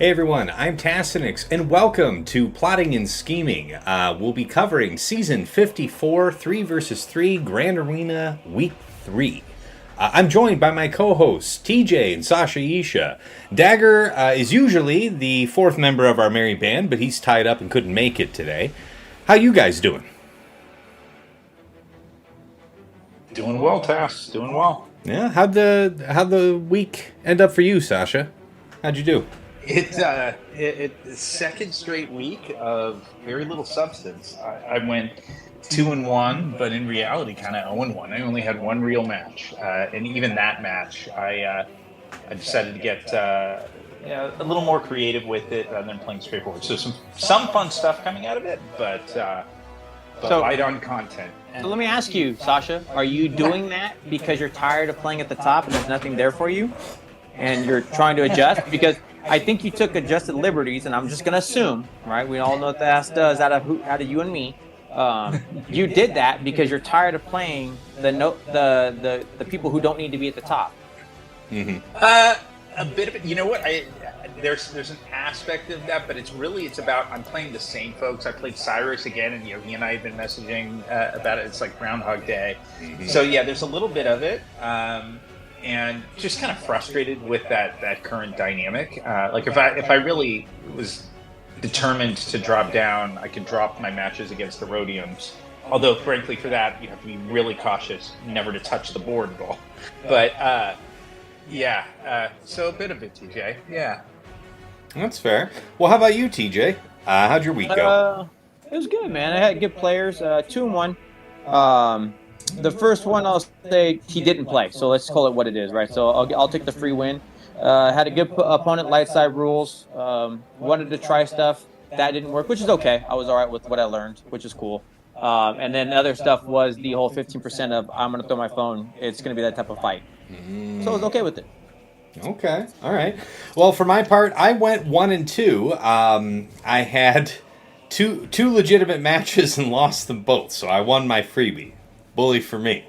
Hey everyone, I'm Tassinix, and welcome to Plotting and Scheming. We'll be covering Season 54, 3 vs. 3, Grand Arena, Week 3. I'm joined by my co-hosts, TJ and Sasha Isha. Dagger is usually the fourth member of our merry band, but he's tied up and couldn't make it today. How you guys doing? Doing well, Tass. Doing well. Yeah, how'd the week end up for you, Sasha? How'd you do? It's second straight week of very little substance. I went 2-1, but in reality, kind of 0-1. I only had one real match, and even that match, I decided to get a little more creative with it rather than playing straightforward. So some fun stuff coming out of it, but light on content. So let me ask you, Sasha, are you doing that because you're tired of playing at the top and there's nothing there for you, and you're trying to adjust? Because I think you took adjusted liberties, and I'm just going to assume, right? We all know what the ass does out of you and me. You did that because you're tired of playing the people who don't need to be at the top. Mm-hmm. A bit of it. You know what? There's an aspect of that, but it's about I'm playing the same folks. I played Cyrus again, and he and I have been messaging about it. It's like Groundhog Day. Mm-hmm. So yeah, there's a little bit of it. And just kind of frustrated with that current dynamic. Like if I really was determined to drop down, I could drop my matches against the Rhodiums. Although, frankly, for that you have to be really cautious, never to touch the board at all. But so a bit of it, TJ. Yeah, that's fair. Well, how about you, TJ? How'd your week go? It was good, man. I had good players. 2-1. The first one, I'll say he didn't play, so let's call it what it is, right? So I'll take the free win. Had a good opponent, light side rules. Wanted to try stuff. That didn't work, which is okay. I was all right with what I learned, which is cool. And then other stuff was the whole 15% of I'm going to throw my phone. It's going to be that type of fight. So I was okay with it. Okay, all right. Well, for my part, I went 1-2. I had two legitimate matches and lost them both, so I won my freebie. Bully for me.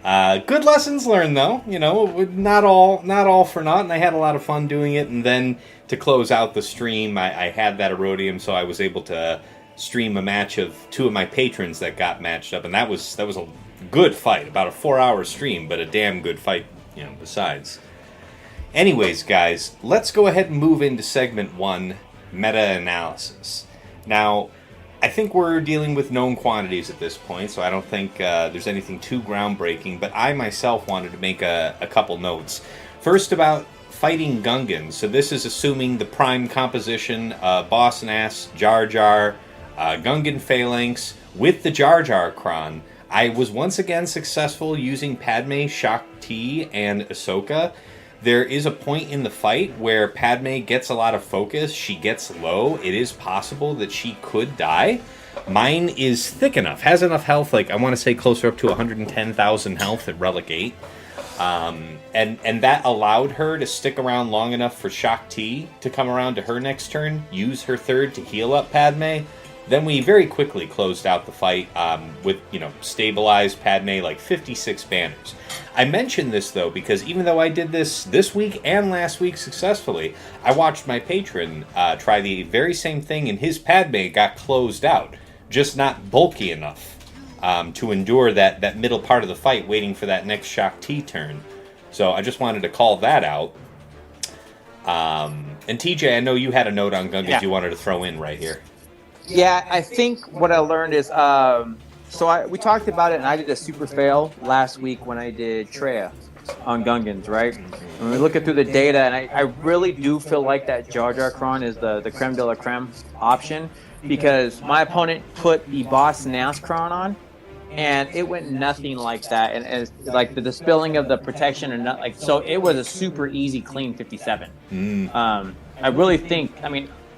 Good lessons learned, though. Not all for naught, and I had a lot of fun doing it. And then to close out the stream, I had that Erodium, so I was able to stream a match of two of my patrons that got matched up, and that was a good fight. About a 4-hour stream, but a damn good fight, besides. Anyways, guys, let's go ahead and move into segment 1, meta-analysis. Now, I think we're dealing with known quantities at this point, so I don't think there's anything too groundbreaking, but I myself wanted to make a couple notes. First, about fighting Gungans. So this is assuming the prime composition, Boss Nass, Jar Jar, Gungan Phalanx, with the Jar Jar Kron. I was once again successful using Padme, Shakti, and Ahsoka. There is a point in the fight where Padme gets a lot of focus, she gets low, it is possible that she could die. Mine is thick enough, has enough health, like I want to say closer up to 110,000 health at Relic 8. And that allowed her to stick around long enough for Shakti to come around to her next turn, use her third to heal up Padme. Then we very quickly closed out the fight with, stabilized Padme, like 56 banners. I mention this, though, because even though I did this week and last week successfully, I watched my patron try the very same thing, and his Padme got closed out, just not bulky enough to endure that middle part of the fight, waiting for that next Shakti turn. So I just wanted to call that out. And TJ, I know you had a note on Gungans you wanted to throw in right here. Yeah, I think what I learned is, we talked about it, and I did a super fail last week when I did Treya on Gungans, right? When we look at through the data, and I really do feel like that Jar Jar Kron is the creme de la creme option, because my opponent put the Boss Nass Kron on, and it went nothing like that, and it's like the dispelling of the protection, and so it was a super easy, clean 57. I really think,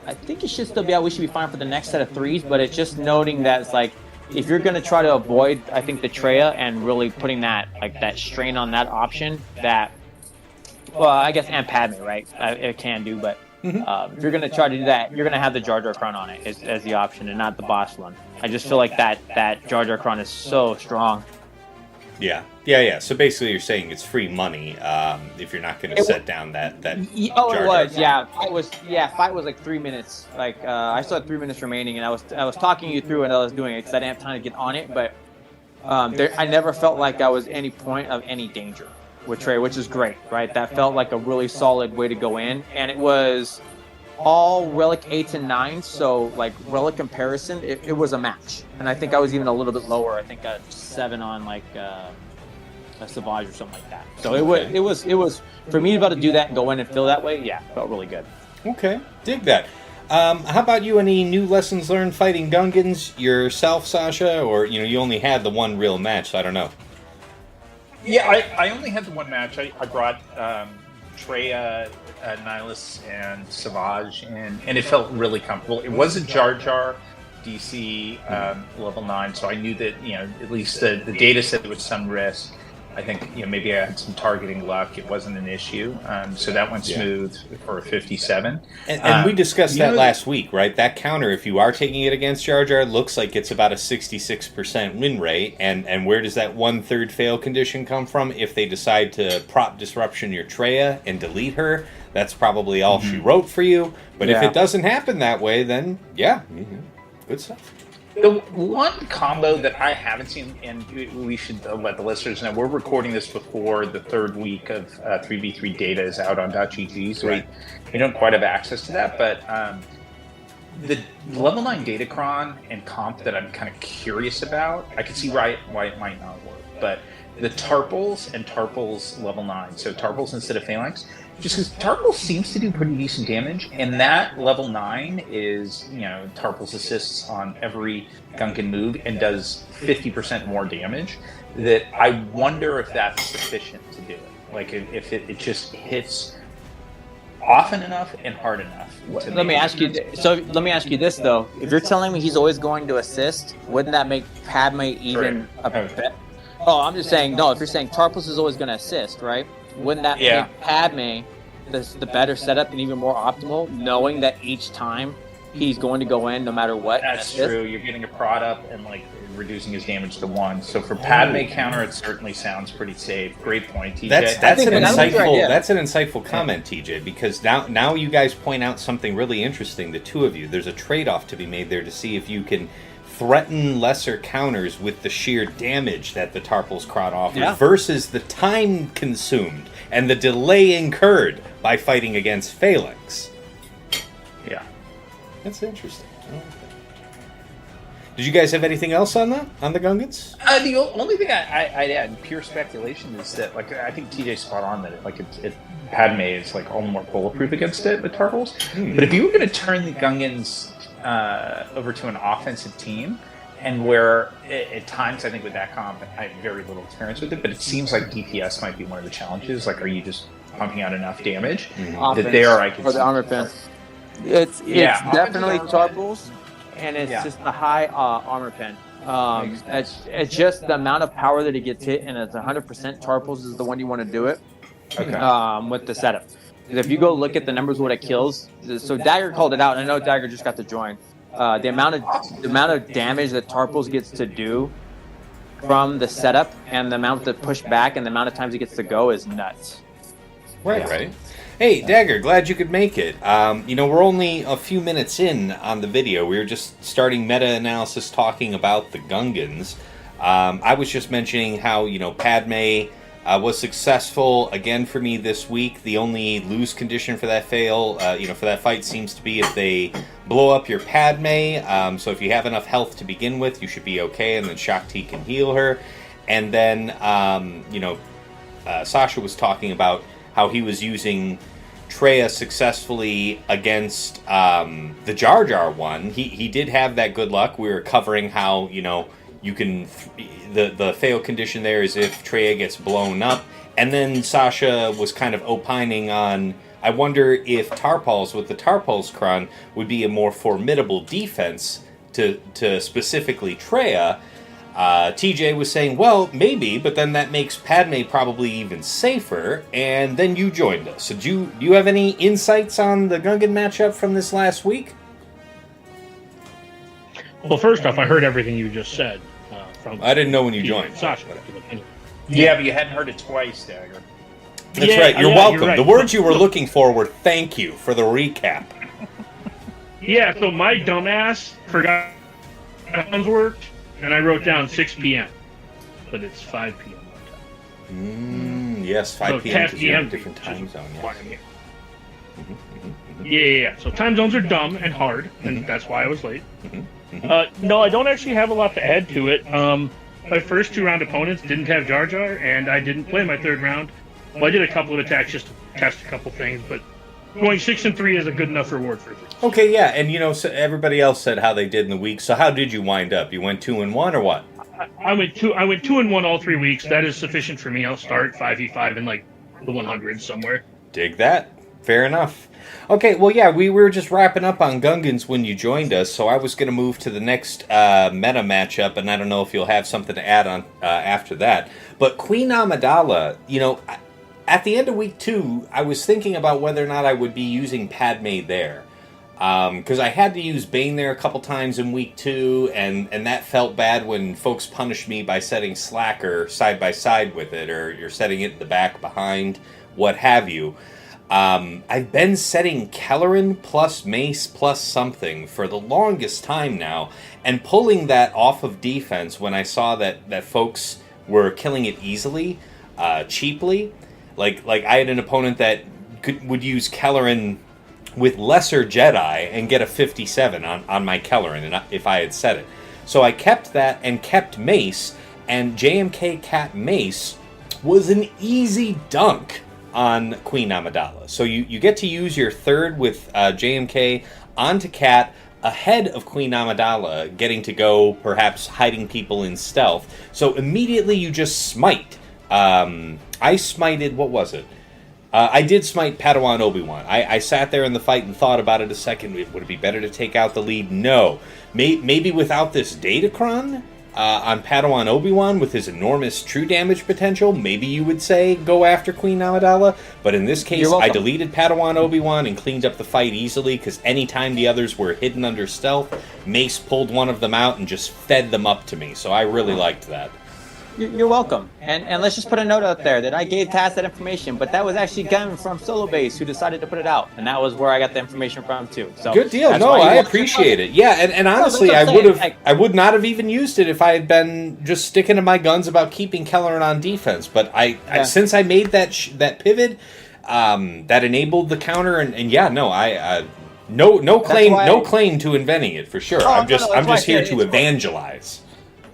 I think it should still be out. We should be fine for the next set of threes, but it's just noting that it's like, if you're going to try to avoid, I think, the Treya and really putting that strain on that option, I guess, and Padme, right? It can do, but if you're going to try to do that, you're going to have the Jar Jar Kron on it as the option and not the boss one. I just feel like that Jar Jar Kron is so strong. Yeah. So basically, you're saying it's free money if you're not going to set down that. Oh, Jar it Jar. was. Yeah, fight was like 3 minutes. Like I still had 3 minutes remaining, and I was talking you through, and I was doing it because I didn't have time to get on it. But I never felt like I was any point of any danger with Trey, which is great, right? That felt like a really solid way to go in, and it was all relic 8s and 9s, so like relic comparison, it was a match. And I think I was even a little bit lower. I think 7 on like a Savage or something like that. So it was for me to be able to do that and go in and feel that way. Yeah, felt really good. Okay, dig that. How about you? Any new lessons learned fighting Gungans yourself, Sasha? Or you only had the one real match, so I don't know. Yeah, I only had the one match. I brought Treya, Nihilus, and Savage, and it felt really comfortable. It was a Jar Jar DC level 9, so I knew that at least the data said there was some risk. I think maybe I had some targeting luck. It wasn't an issue, so that went smooth for a 57. And we discussed that last week, right? That counter, if you are taking it against Jar Jar, looks like it's about a 66% win rate. And where does that 1/3 fail condition come from? If they decide to prop disruption your Treya and delete her, that's probably all she wrote for you. But if it doesn't happen that way, then good stuff. The one combo that I haven't seen, and we should let the listeners know, we're recording this before the third week of 3v3 data is out on .gg, so we don't quite have access to that, but the level 9 Datacron and comp that I'm kind of curious about, I can see why it might not work, but the Tarpals and Tarpals level 9, so Tarpals instead of Phalanx, just because Tarpals seems to do pretty decent damage, and that level 9 is, Tarpals assists on every Gungan move and does 50% more damage, that I wonder if that's sufficient to do it. Like, if it just hits often enough and hard enough. Let me ask you this, though. If you're telling me he's always going to assist, wouldn't that make Padme even a bet? Oh, I'm just saying, no, if you're saying Tarpals is always going to assist, right? Wouldn't that make Padme the better setup and even more optimal, knowing that each time he's going to go in no matter what? That's true. You're getting a prod up and reducing his damage to 1. So for Padme counter, it certainly sounds pretty safe. Great point, TJ. That's an insightful comment, TJ, because now you guys point out something really interesting, the two of you. There's a trade-off to be made there to see if you can threaten lesser counters with the sheer damage that the Tarpals Crot offers versus the time consumed and the delay incurred by fighting against Phalanx. Yeah. That's interesting. Did you guys have anything else on the Gungans? The only thing I'd add, pure speculation, is that I think TJ's spot on that Padme is all the more bulletproof against it with Tarpals. But if you were going to turn the Gungans over to an offensive team, and where at times I think with that comp I have very little experience with it, but it seems like DPS might be one of the challenges. Are you just pumping out enough damage? Offense, that there I can or the armor pen. It's definitely Tarpals, and it's just a high armor pen. It's just the amount of power that it gets hit, and it's 100% Tarpals is the one you want to do it. Okay. With the setup. If you go look at the numbers, what it kills. So Dagger called it out, and I know Dagger just got to join. The amount of damage that Tarpals gets to do from the setup, and the amount to push back, and the amount of times he gets to go is nuts. Right. Hey, Dagger, glad you could make it. We're only a few minutes in on the video. We were just starting meta-analysis talking about the Gungans. I was just mentioning how, Padme was successful again for me this week. The only lose condition for that for that fight seems to be if they blow up your Padme. So if you have enough health to begin with, you should be okay, and then Shakti can heal her. And then, Sasha was talking about how he was using Treya successfully against the Jar Jar one. He did have that good luck. We were covering how, you can... The fail condition there is if Treya gets blown up. And then Sasha was kind of opining on, I wonder if Tarpals with the Tarpals Kron would be a more formidable defense to specifically Treya. TJ was saying, well, maybe, but then that makes Padme probably even safer, and then you joined us. So do you have any insights on the Gungan matchup from this last week? Well, first off, I heard everything you just said. I didn't know when you joined. Sasha. Yeah, but you hadn't heard it twice, Dagger. That's right. You're welcome. You're right. The words you were looking for were thank you for the recap. Yeah, so my dumbass forgot times worked, and I wrote down 6 p.m. But it's 5 p.m. my time. Yes, 5 So p.m. 10 because you're in a p.m. different time zone. why Yes. I'm here. Yeah. So time zones are dumb and hard, and that's why I was late. No, I don't actually have a lot to add to it. My first 2 round opponents didn't have Jar Jar, and I didn't play my 3rd round. Well, I did a couple of attacks just to test a couple things, but going 6-3 is a good enough reward for 3. Okay, yeah, and so everybody else said how they did in the week. So how did you wind up? You went 2-1 or what? I went 2-1 all 3 weeks. That is sufficient for me. I'll start 5v5 in like the 100s somewhere. Dig that. Fair enough. Okay, well, yeah, we were just wrapping up on Gungans when you joined us, so I was going to move to the next meta matchup, and I don't know if you'll have something to add on after that. But Queen Amidala, at the end of week 2, I was thinking about whether or not I would be using Padme there. Because I had to use Bane there a couple times in week 2, and that felt bad when folks punished me by setting Slacker side by side with it, or you're setting it in the back behind, what have you. I've been setting Kelleran plus Mace plus something for the longest time now, and pulling that off of defense when I saw that folks were killing it easily, cheaply. Like I had an opponent that would use Kelleran with lesser Jedi and get a 57 on my Kelleran, and if I had set it. So I kept that and kept Mace, and JMK Cat Mace was an easy dunk on Queen Amidala. So you get to use your 3rd with JMK onto Cat ahead of Queen Amidala, getting to go perhaps hiding people in stealth. So immediately you just smite. I smited, what was it? I did smite Padawan Obi-Wan. I sat there in the fight and thought about it a second. Would it be better to take out the lead? No. Maybe without this Datacron on Padawan Obi-Wan with his enormous true damage potential, maybe you would say go after Queen Amidala. But in this case, I deleted Padawan Obi-Wan and cleaned up the fight easily, because anytime the others were hidden under stealth, Mace pulled one of them out and just fed them up to me. So I really liked that. You're welcome. And let's just put a note out there that I gave Taz that information, but that was actually Gavin from Solo Base who decided to put it out, and that was where I got the information from too. So good deal. No, I appreciate it. Yeah, and honestly, I would not have even used it if I had been just sticking to my guns about keeping Kelleran on defense. But I since I made that pivot, that enabled the counter, and yeah, no, no claim to inventing it for sure. I'm just here to evangelize.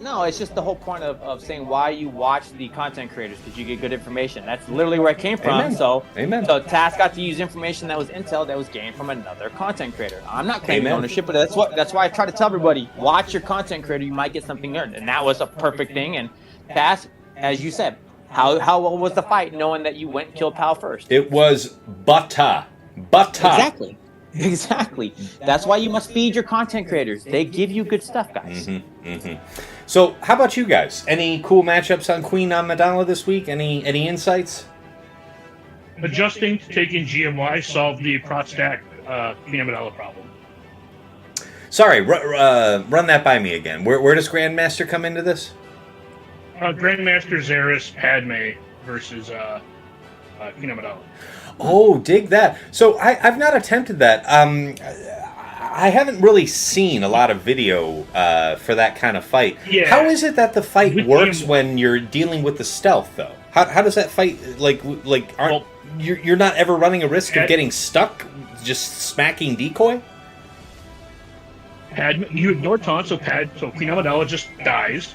No, it's just the whole point of saying why you watch the content creators, because you get good information. That's literally where it came from. Amen. So Taz got to use information that was intel that was gained from another content creator. I'm not claiming ownership, but that's why I try to tell everybody, watch your content creator, you might get something earned. And that was a perfect thing. And Taz, as you said, how well was the fight knowing that you went and killed Pal first? It was butter. Exactly. That's why you must feed your content creators. They give you good stuff, guys. So, how about you guys? Any cool matchups on Queen Amidala this week? Any insights? Adjusting to taking GMY solved the prot stack Queen Amidala problem. Sorry, run that by me again. Where does Grandmaster come into this? Grandmaster Xeris Padme versus Queen Amidala. Oh, dig that. So I've not attempted that. I haven't really seen a lot of video for that kind of fight. Yeah. How is it that the fight works when you're dealing with the stealth, though? How does that fight, you're not ever running a risk of getting stuck just smacking decoy? You ignore taunt, so Queen Amidala just dies.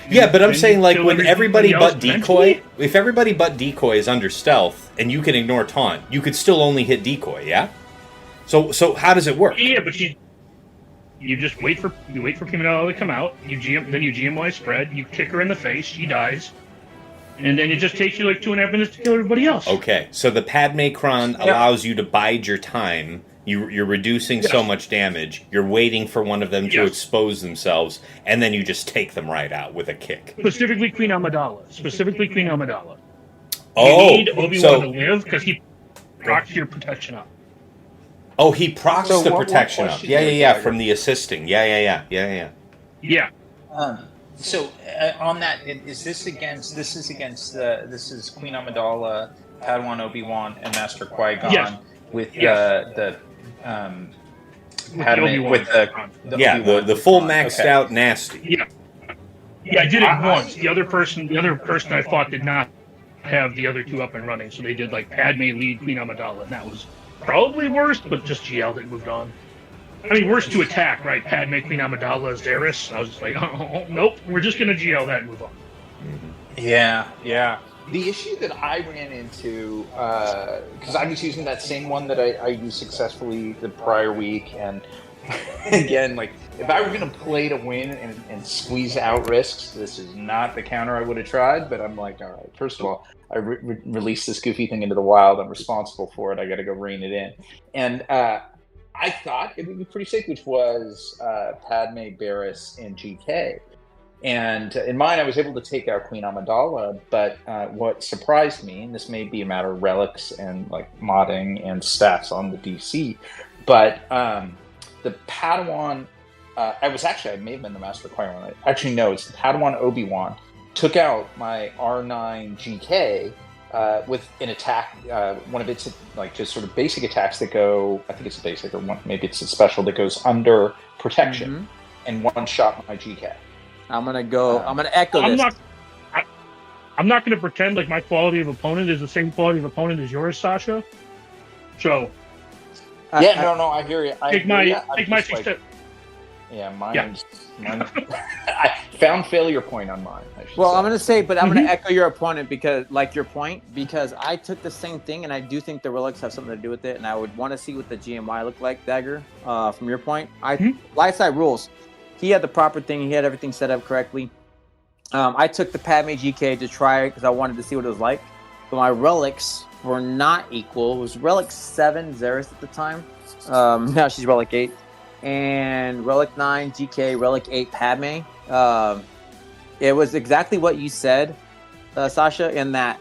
Yeah, but I'm saying, like, when everybody but decoy, if everybody but decoy is under stealth and you can ignore taunt, you could still only hit decoy, yeah? So how does it work? Yeah, but you just wait for Queen Amidala to come out. Then you GMY spread. You kick her in the face. She dies, and then it just takes you like 2.5 minutes to kill everybody else. Okay, so the Padme Cron allows you to bide your time. You're reducing so much damage. You're waiting for one of them to expose themselves, and then you just take them right out with a kick. Specifically Queen Amidala. Oh, you need Obi-Wan to live because he procs your protection up. Oh, he procs the protection up. Yeah, from the assisting. Yeah. Yeah. So on that, this is against this is Queen Amidala, Padawan Obi-Wan, and Master Qui-Gon Yes. with Yes. the um, With Padme, the Obi-Wan. with the Yeah, Obi-Wan the full Ron. maxed Okay. out nasty. Yeah. Yeah, I did it once. The other person I fought did not have the other two up and running, so they did like Padme lead Queen Amidala, and that was probably worst, but just GL'd it and moved on. I mean, worst to attack, right? Padme, Queen Amidala, Zaris. I was just like, oh, nope, we're just gonna GL that and move on. Yeah, yeah. The issue that I ran into, because I was using that same one that I used successfully the prior week, and again, like, if I were going to play to win and squeeze out risks, this is not the counter I would have tried, but I'm like, all right, first of all, I released this goofy thing into the wild. I'm responsible for it. I got to go rein it in. And I thought it would be pretty safe, which was Padme, Barriss, and GK. And in mine, I was able to take out Queen Amidala, but what surprised me, and this may be a matter of relics and like modding and stats on the DC, but the Padawan, I may have been the Master Qui-Gon. Actually, no, it's the Padawan Obi-Wan took out my R9 GK with an attack, one of its like just sort of basic attacks that go, I think it's a basic or one, maybe it's a special that goes under protection and one shot my GK. I'm gonna echo this. I'm not gonna pretend like my quality of opponent is the same quality of opponent as yours, Sasha. So I hear you. Take my success. Yeah, mine. I found failure point on mine. Well, I'm going to say, but I'm going to echo your opponent because I took the same thing, and I do think the relics have something to do with it, and I would want to see what the GMY looked like, Dagger, from your point. Light side rules. He had the proper thing. He had everything set up correctly. I took the Padme GK to try it because I wanted to see what it was like. But my relics were not equal. It was Relic 7 Zaris at the time. Now she's Relic 8. And Relic 9 GK, Relic 8 Padme. It was exactly what you said, Sasha, in that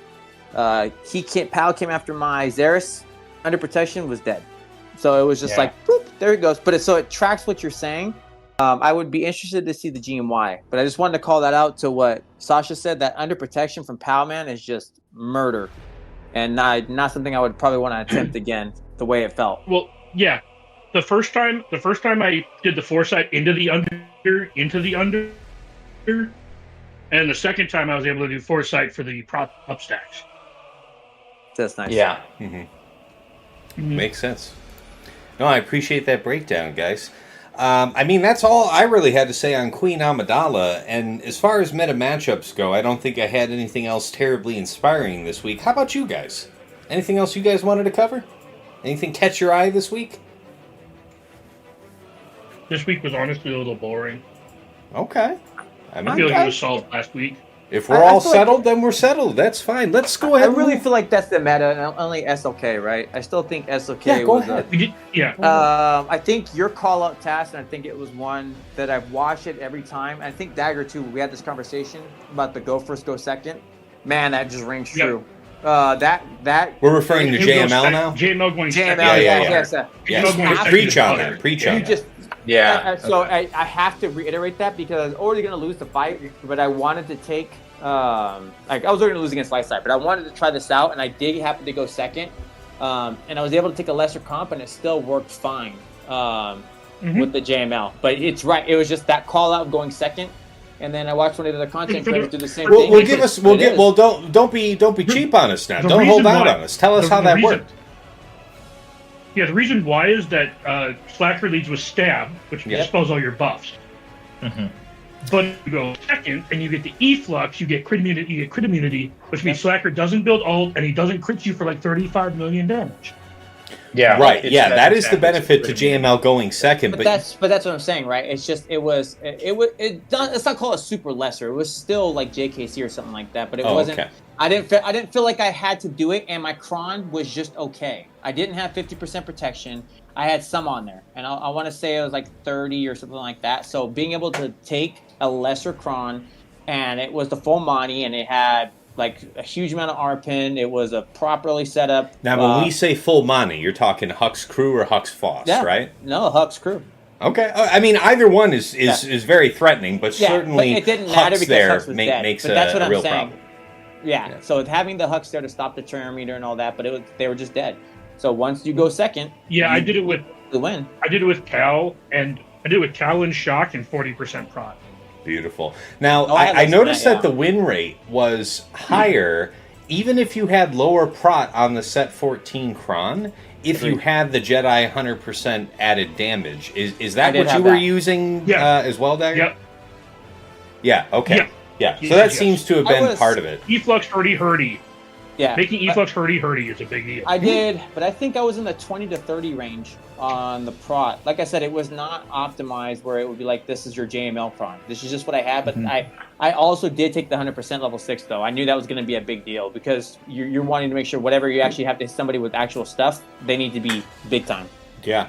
Pal came after my Zaris, under protection, was dead. So it was just like, boop, there it goes. But it tracks what you're saying. I would be interested to see the GMY, but I just wanted to call that out to what Sasha said, that under protection from Palman is just murder, and not something I would probably want to attempt again, the way it felt. Well, yeah. The first time I did the foresight into the under, and the second time I was able to do foresight for the prop up stacks. That's nice. Yeah. Makes sense. No, I appreciate that breakdown, guys. I mean, that's all I really had to say on Queen Amidala, and as far as meta matchups go, I don't think I had anything else terribly inspiring this week. How about you guys? Anything else you guys wanted to cover? Anything catch your eye this week? This week was honestly a little boring. Okay. I feel like it was solved last week. If we're all settled, then we're settled. That's fine. Let's go ahead. I really feel like that's the meta, and only SLK, right? I still think SLK go was ahead. I think your call-out task, and I think it was one that I've watched it every time. I think Dagger, too, we had this conversation about the go first, go second. Man, that just rings true. That we're referring to JML now? JML going second. Yes. Preach on that. Preach on that. Yeah. I have to reiterate that because I was already going to lose the fight, but I wanted to take I was already going to lose against Lightside, but I wanted to try this out, and I did happen to go second, and I was able to take a lesser comp, and it still worked fine with the JML. But it's right; it was just that call out going second, and then I watched one of the other content creators do the same thing. Don't be cheap on us now. Don't hold out on us. Tell us how that worked. Yeah, the reason why is that Slacker leads with Stab, which dispels all your buffs. But you go second, and you get the E-Flux, you get crit immunity, which means Slacker doesn't build ult, and he doesn't crit you for like 35 million damage. Yeah, right. Yeah, that is the benefit to JML going second. But that's what I'm saying, right? It's just it's not called a super lesser. It was still like JKC or something like that, but it wasn't. Okay. I didn't feel like I had to do it, and my cron was just okay. I didn't have 50% protection. I had some on there, and I want to say it was like 30 or something like that. So being able to take a lesser cron, and it was the full Monty, and it had like a huge amount of R-pin. It was a properly set up. Now, when we say full Monty, you're talking Hux Crew or Hux Foss, right? No, Hux Crew. Okay. I mean, either one is very threatening, but Yeah, certainly but it didn't matter Hux because there Hux was dead. makes But that's what a I'm real saying. problem. Yeah. So having the Hux there to stop the turn meter and all that, but they were just dead. So once you go second, I did it with the win. I did it with Cal and Shock and 40% prot. Beautiful. Now, Oh, I noticed that, that the win rate was higher, even if you had lower prot on the set 14 Kron. If you had the Jedi 100% added damage, is that what you were using as well, Dagger? Yep. Yeah. Okay. Yeah. So Yes, that yes. seems to have been part of it. Efflux hurdy. Yeah. Making Efflux hurdy is a big deal. I did, but I think I was in the 20 to 30 range on the prot. Like I said, it was not optimized where it would be like, this is your JML prot. This is just what I had, but I also did take the 100% level 6, though. I knew that was going to be a big deal because you're wanting to make sure whatever you actually have to somebody with actual stuff, they need to be big time. Yeah.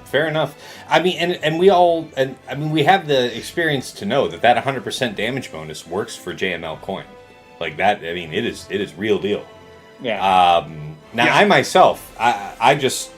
Fair enough. I mean, and we all, we have the experience to know that 100% damage bonus works for JML coin. Like that, I mean, it is real deal. Yeah. I myself, I just,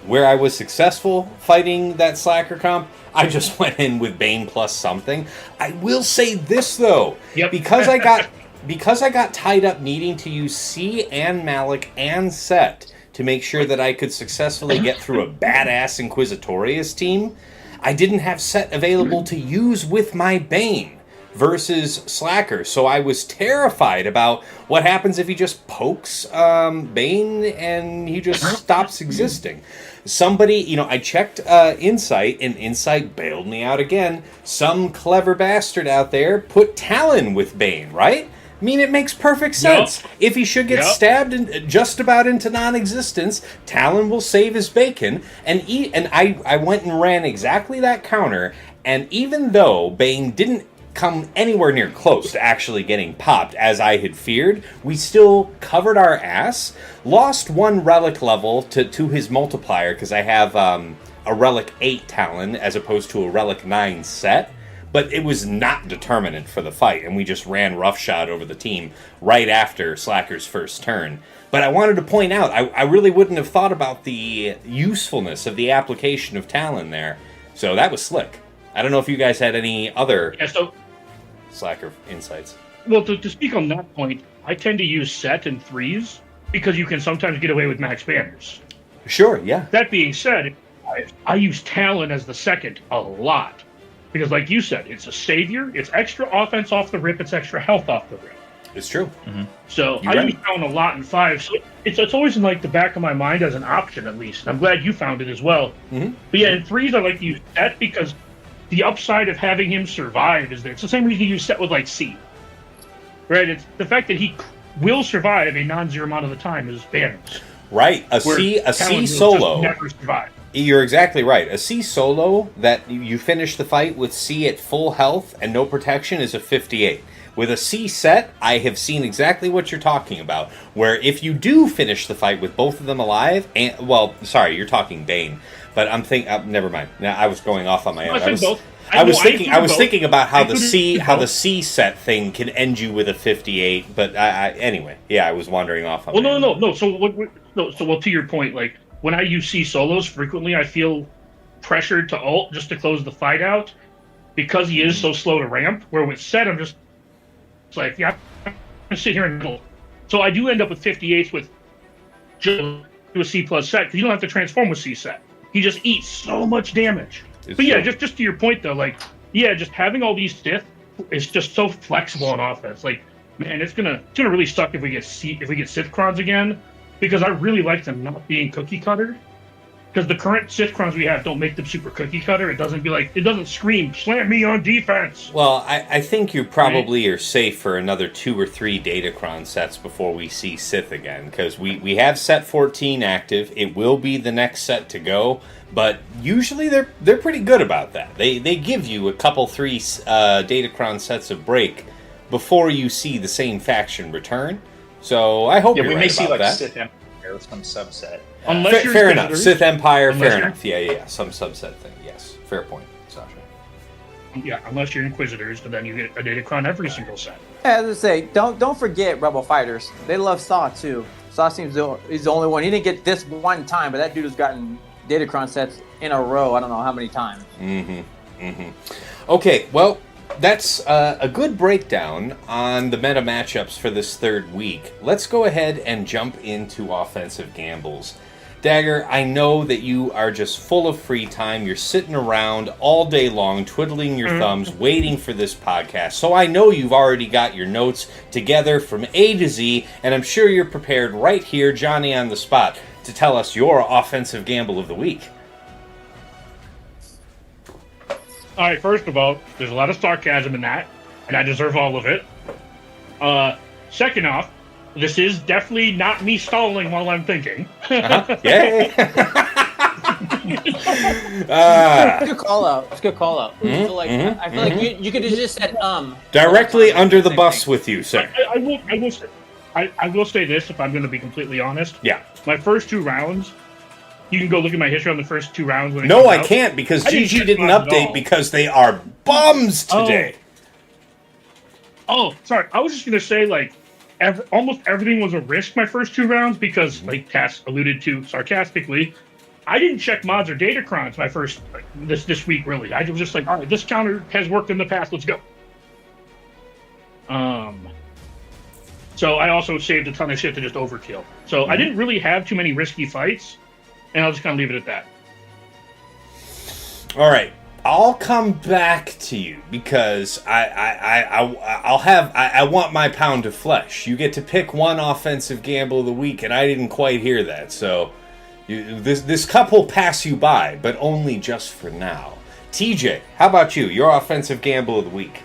where I was successful fighting that Slacker comp, I just went in with Bane plus something. I will say this though, because I got tied up needing to use C and Malik and Set to make sure that I could successfully get through a badass Inquisitorius team, I didn't have Set available to use with my Bane versus Slacker. So I was terrified about what happens if he just pokes Bane and he just stops existing. Somebody, I checked Insight, and Insight bailed me out again. Some clever bastard out there put Talon with Bane, right? I mean, it makes perfect sense. Yep. If he should get stabbed just about into non-existence, Talon will save his bacon. And I went and ran exactly that counter, and even though Bane didn't come anywhere near close to actually getting popped, as I had feared, we still covered our ass, lost one relic level to his multiplier, because I have a relic 8 Talon as opposed to a relic 9 Set, but it was not determinant for the fight, and we just ran roughshod over the team right after Slacker's first turn. But I wanted to point out, I really wouldn't have thought about the usefulness of the application of Talon there, so that was slick. I don't know if you guys had any other Slacker insights. Well, to speak on that point, I tend to use Set and 3s because you can sometimes get away with max banners. Sure, yeah. That being said, I use Talon as the second a lot. Because like you said, it's a savior, it's extra offense off the rip, it's extra health off the rip. It's true. Mm-hmm. So I use Talon a lot in 5, so it's always in like the back of my mind as an option at least. I'm glad you found it as well. Mm-hmm. But yeah, in 3s I like to use Set because the upside of having him survive is there. It's the same reason you use Set with like C. Right? It's the fact that he will survive a non-zero amount of the time is banners. Right. A C solo. Never survive. You're exactly right. A C solo that you finish the fight with C at full health and no protection is a 58. With a C set, I have seen exactly what you're talking about, where if you do finish the fight with both of them alive, and you're talking Bane, but I'm thinking, never mind. Now I was going off on my own. I was thinking about how the C set thing can end you with a 58, but anyway, I was wandering off on. Well, no. So to your point, like when I use C solos frequently, I feel pressured to ult just to close the fight out because he is so slow to ramp. Where with Set, I'm just like, I'm gonna sit here in the middle. So I do end up with 58s with just a C plus Set because you don't have to transform with C set. He just eats so much damage. Just to your point though, like, just having all these Sith is just so flexible on offense. Like, man, it's gonna really suck if we get Sith Crons again, because I really like them not being cookie cutter. Because the current Sith Crons we have don't make them super cookie cutter. It doesn't scream slam me on defense. Well, I think you probably are safe for another 2 or 3 Datacron sets before we see Sith again, because we have set 14 active. It will be the next set to go, but usually they're pretty good about that. They give you a couple 3 Datacron sets of break before you see the same faction return. So I hope you're right about that. We may see like Sith Empire with some subset. Fair enough. Sith Empire, fair enough. Yeah. Some subset thing. Yes. Fair point, Sasha. Yeah, unless you're Inquisitors, but then you get a Datacron every single set. Yeah, as I say, don't forget Rebel Fighters. They love Saw too. Saw seems he's the only one. He didn't get this one time, but that dude has gotten Datacron sets in a row. I don't know how many times. Okay, well, that's a good breakdown on the meta matchups for this third week. Let's go ahead and jump into offensive gambles. Dagger, I know that you are just full of free time. You're sitting around all day long, twiddling your thumbs, waiting for this podcast. So I know you've already got your notes together from A to Z, and I'm sure you're prepared right here, Johnny on the spot, to tell us your offensive gamble of the week. All right, first of all, there's a lot of sarcasm in that, and I deserve all of it. Second off, this is definitely not me stalling while I'm thinking. Yay! It's a good call out. It's a good call out. I feel like you could have just said Directly under the bus with you, sir. I will say this, if I'm going to be completely honest. Yeah. My first 2 rounds, you can go look at my history on the first 2 rounds. No, I can't, because GG didn't update because they are bums today. Oh, sorry. I was just going to say, like, almost everything was a risk my first 2 rounds because, like Cass alluded to sarcastically, I didn't check mods or datacrons my first this week, really. I was just like, all right, this counter has worked in the past. Let's go. So I also saved a ton of shit to just overkill. So I didn't really have too many risky fights, and I'll just kind of leave it at that. All right. I'll come back to you because I want my pound of flesh. You get to pick one offensive gamble of the week, and I didn't quite hear that. So this cup will pass you by, but only just for now. TJ, how about you? Your offensive gamble of the week.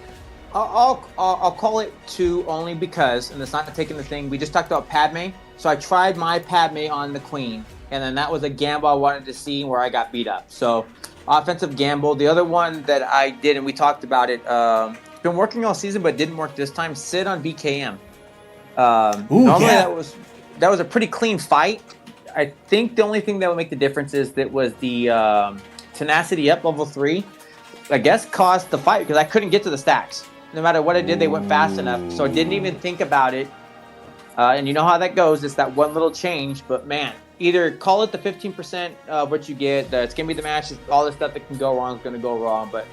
I'll call it 2 only because, and it's not taking the thing. We just talked about Padme, so I tried my Padme on the Queen, and then that was a gamble I wanted to see where I got beat up. So. Offensive gamble. The other one that I did, and we talked about it, been working all season, but didn't work this time. Sit on BKM. Normally that was a pretty clean fight. I think the only thing that would make the difference is that was the tenacity up level 3. I guess caused the fight because I couldn't get to the stacks. No matter what I did, they went fast enough, so I didn't even think about it. And you know how that goes. It's that one little change, but man. Either call it the 15% of what you get, it's going to be the match, all the stuff that can go wrong is going to go wrong, but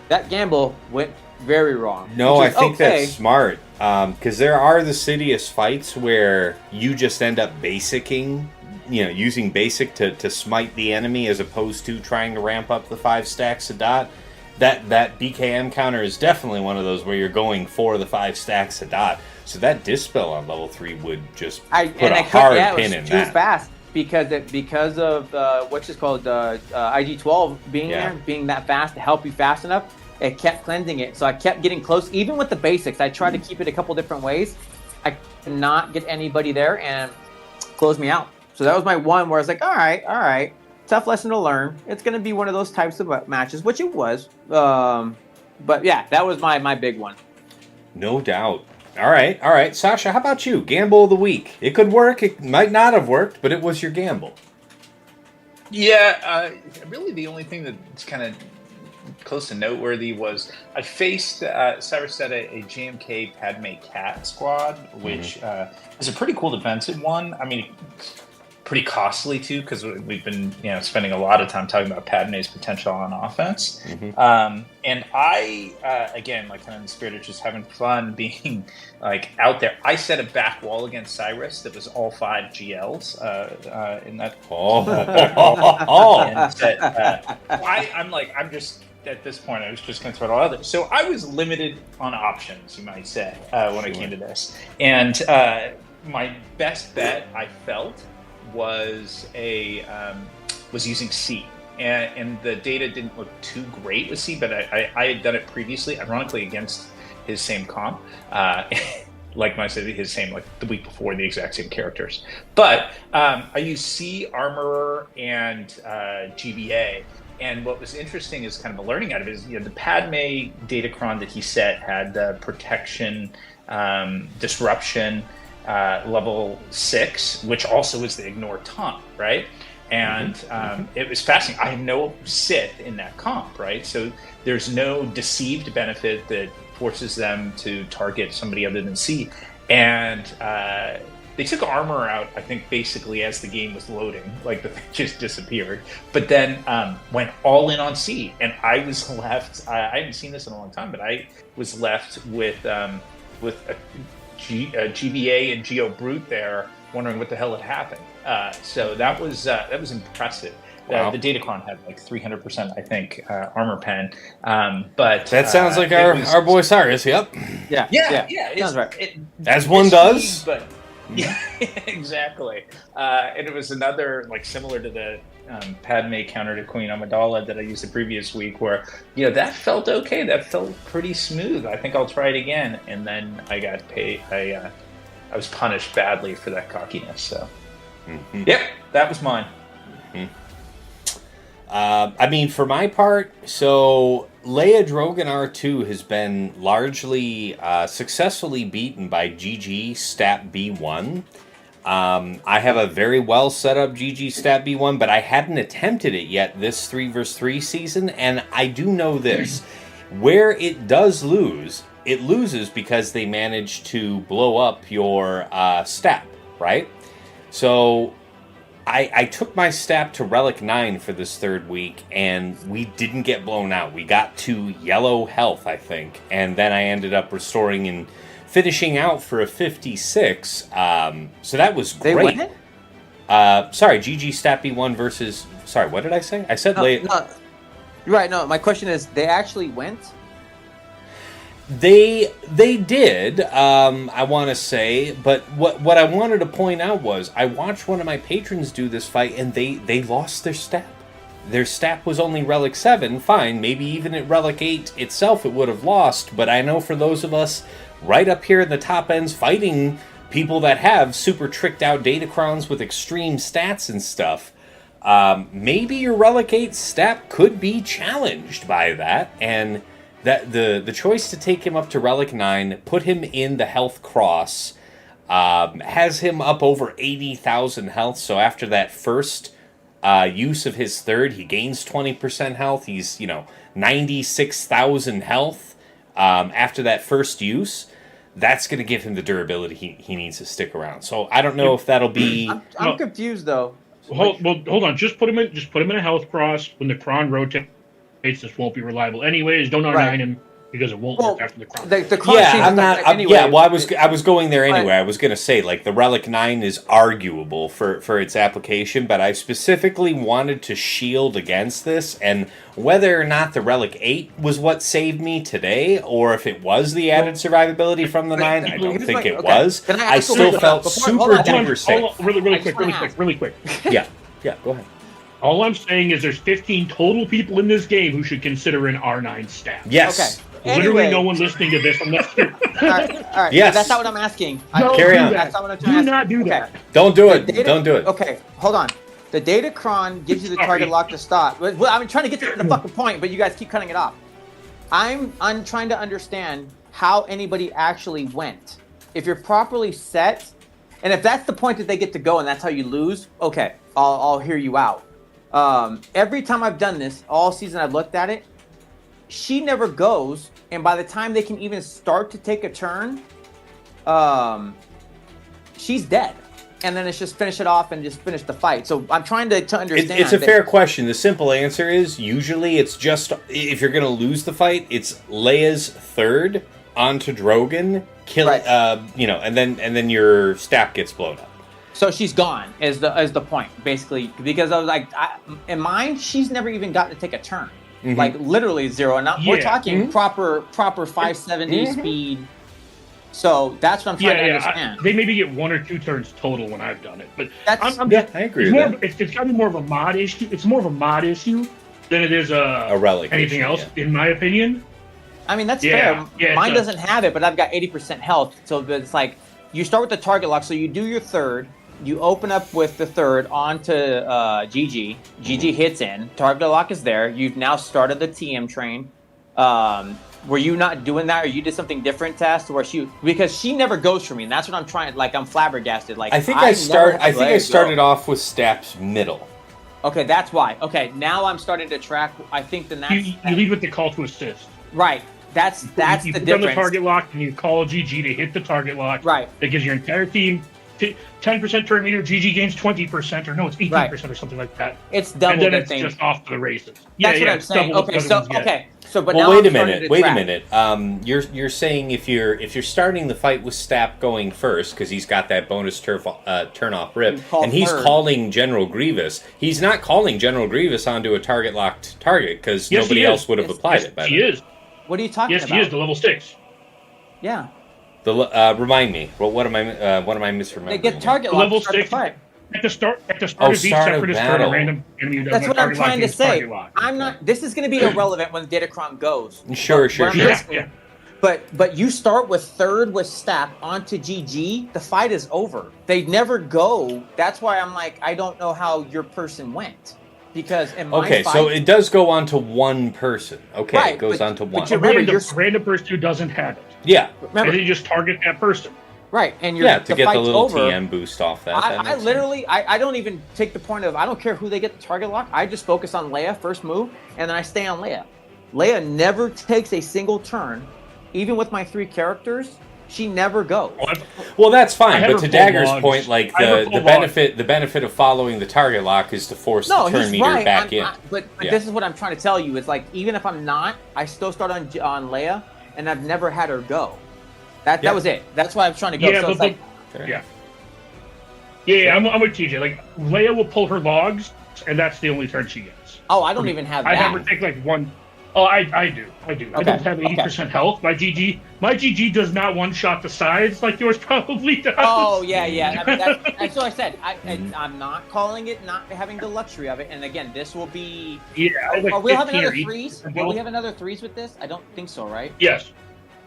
that gamble went very wrong. No, I think that's smart, because there are the Sidious fights where you just end up basicking, using basic to smite the enemy as opposed to trying to ramp up the 5 stacks a dot. That BKM counter is definitely one of those where you're going for the 5 stacks a dot. So that Dispel on level 3 would just put a hard pin in that. Too fast. Because of what's it called, IG-12 being there, being that fast to help you fast enough, it kept cleansing it. So I kept getting close, even with the basics. I tried to keep it a couple different ways. I could not get anybody there and close me out. So that was my one where I was like, all right, tough lesson to learn. It's going to be one of those types of matches, which it was. But yeah, that was my big one. No doubt. All right. Sasha, how about you? Gamble of the week. It could work. It might not have worked, but it was your gamble. Yeah, really the only thing that's kind of close to noteworthy was I faced Cyrus said a GMK Padme Cat squad, which is a pretty cool defensive one. I mean, pretty costly too, because we've been spending a lot of time talking about Padme's potential on offense. And I again, like kind of in the spirit of just having fun being like out there, I set a back wall against Cyrus that was all 5 GLs in that. And set, I'm just at this point I was just going to throw it all out there. So I was limited on options, you might say, when it came to this. And my best bet I felt was using C, and the data didn't look too great with C, but I had done it previously, ironically against his same comp, like his same like the week before, the exact same characters. But I used C, Armorer, and GBA. And what was interesting is kind of a learning out of it is the Padme Datacron that he set had the protection, disruption. Level 6, which also is the ignore taunt, right? And it was fascinating. I have no Sith in that comp, right? So there's no deceived benefit that forces them to target somebody other than C. And they took armor out, I think, basically as the game was loading. Like, the thing just disappeared. But then went all in on C. And I was left, I haven't seen this in a long time, but I was left with a GVA and Geo Brute there, wondering what the hell had happened. So that was impressive. Wow. The Datacron had like 300%, I think, armor pen. But That sounds like our boy Cyrus. Yep. Yeah. Sounds right. As one does. But yeah, exactly. And it was another, like, similar to the Padme counter to Queen Amidala that I used the previous week, where that felt okay. That felt pretty smooth. I think I'll try it again. And then I got paid. I was punished badly for that cockiness. So, Yep, that was mine. I mean, for my part, so Leia Drogon R2 has been largely successfully beaten by GG Stat B1. I have a very well set up GG Stat B1, but I hadn't attempted it yet this 3v3 season, and I do know this. Where it does lose, it loses because they manage to blow up your stat, right? So I took my stat to Relic 9 for this third week, and we didn't get blown out. We got to yellow health, I think, and then I ended up restoring and finishing out for a 56. So that was great. They win it? Sorry, GG Stat B1 versus... Sorry, what did I say? I said late. No, right, no, my question is, they actually went? They did, I want to say, but what I wanted to point out was I watched one of my patrons do this fight, and they lost their stat. Their stat was only Relic 7, fine, maybe even at Relic 8 itself it would have lost, but I know for those of us right up here in the top ends fighting people that have super tricked out Datacrons with extreme stats and stuff, maybe your Relic 8 stat could be challenged by that, and that the choice to take him up to Relic 9, put him in the health cross, has him up over 80,000 health, so after that first use of his third, he gains 20% health, he's, 96,000 health after that first use. That's going to give him the durability he needs to stick around. So I don't know if that'll be... I'm confused, though. Hold on. Just put him in a health cross. When the Kron rotates, this won't be reliable anyways. Don't R9 him because it won't work after the Kron. The Kron anyway. Yeah, well, I was going there anyway. I was going to say, like, the Relic 9 is arguable for its application, but I specifically wanted to shield against this, and whether or not the Relic 8 was what saved me today, or if it was the added survivability from the 9, I don't think it was. I still felt super duper safe. Really quick. Yeah, go ahead. All I'm saying is there's 15 total people in this game who should consider an R9 stat. Yes. Okay. Literally Anyway. no one listening to this. All right. Yes. That's not what I'm asking. Carry on. That's not what I'm Do asking. not do Okay. that. Don't do it. Don't do it. Okay, hold on. The Datacron gives you the target lock to stop. Well, I'm trying to get to the fucking point, but you guys keep cutting it off. I'm trying to understand how anybody actually went. If you're properly set, and if that's the point that they get to go and that's how you lose, okay, I'll hear you out. Every time I've done this, all season I've looked at it, she never goes, and by the time they can even start to take a turn, she's dead. And then it's just finish it off and just finish the fight. So I'm trying to understand. It's a fair question. The simple answer is usually it's just, if you're going to lose the fight, it's Leia's third onto Drogon, kill Right. and then your staff gets blown up. So she's gone is the point, basically, because I was like, in mine, she's never even gotten to take a turn. Mm-hmm. Like literally zero. And we're talking Mm-hmm. proper 570 speed. So that's what I'm trying to understand. They maybe get 1 or 2 turns total when I've done it, but I agree with that. It's got to be more of a mod issue. It's more of a mod issue than it is a relic anything issue, else, in my opinion. I mean, that's Yeah, fair. yeah, Mine it's doesn't have it, but I've got 80% health. So it's like you start with the target lock. So you do your third. You open up with the third onto GG. GG hits in. Target lock is there. You've now started the TM train. Were you not doing that, or you did something different, Tess, where because she never goes for me, and that's what I'm trying. Like I'm flabbergasted. Like I think I started off with Stapp's middle. Okay, that's why. Okay, now I'm starting to track. I think the next You lead with the call to assist. Right. That's You the put on difference. the target lock and you call GG to hit the target lock. Right. That gives your entire team 10% turn meter, GG gains 20%, or no, it's 18% or something like that. It's double and then the it's thing. just off to the races. That's what I'm it's saying. double what Okay, the so other ones get. but Well, now wait a I'm starting minute. to Wait a track. minute. You're saying if you're starting the fight with Stapp going first because he's got that bonus turn off rip, Call and he's third. calling General Grievous. He's not calling General Grievous onto a target locked target because Yes, nobody he is. else would have Yes, applied it. By He then. is. What are you talking Yes, about? he is. The level 6. Yeah. Remind me. What am I misremembering? They get here? target The locked level to start the 6. fight. At the start of Oh, each start of separatist turn, battle. a random enemy who doesn't That's have what I'm target lock trying to gains say. target lock. I'm not. This is going to be irrelevant when Datacron goes. Sure. Yeah. But you start with third with Stapp onto GG, the fight is over. They never go. That's why I'm like, I don't know how your person went. Because in my Okay, fight, so it does go on to one person. Okay, Right, it goes but- on to but one. you're- A Remember, random person who doesn't have it. Yeah, remember, And then you just target that person. right, and you're yeah, to the get the fight's little over. TM boost off that. that I makes sense. literally, I don't even take the point of, I don't care who they get the target lock. I just focus on Leia, first move, and then I stay on Leia. Leia never takes a single turn, even with my 3 characters. She never goes. Well, that's I fine, have but her to full Dagger's logs. point, like I have her the full benefit of following the target lock is to force No, the turn he's meter right. back in. But Yeah. this is what I'm trying to tell you. Is like, even if I'm not, I still start on Leia, and I've never had her go. Yeah. That was it. That's why I'm trying to go. Yeah, so but it's like, Fair Yeah. enough. Yeah, I'm with TJ. Like, Leia will pull her logs, and that's the only turn she gets. oh, I don't even have I that. have her take like one. Oh, I do. I don't have 80% health. My GG does not one-shot the sides like yours probably does. Oh yeah. I mean, that's what I said. I'm not calling it not having the luxury of it. And again, this will be. Yeah, I like Will we have 15 another or each. threes? Will we have another threes with this? I don't think so, right? Yes.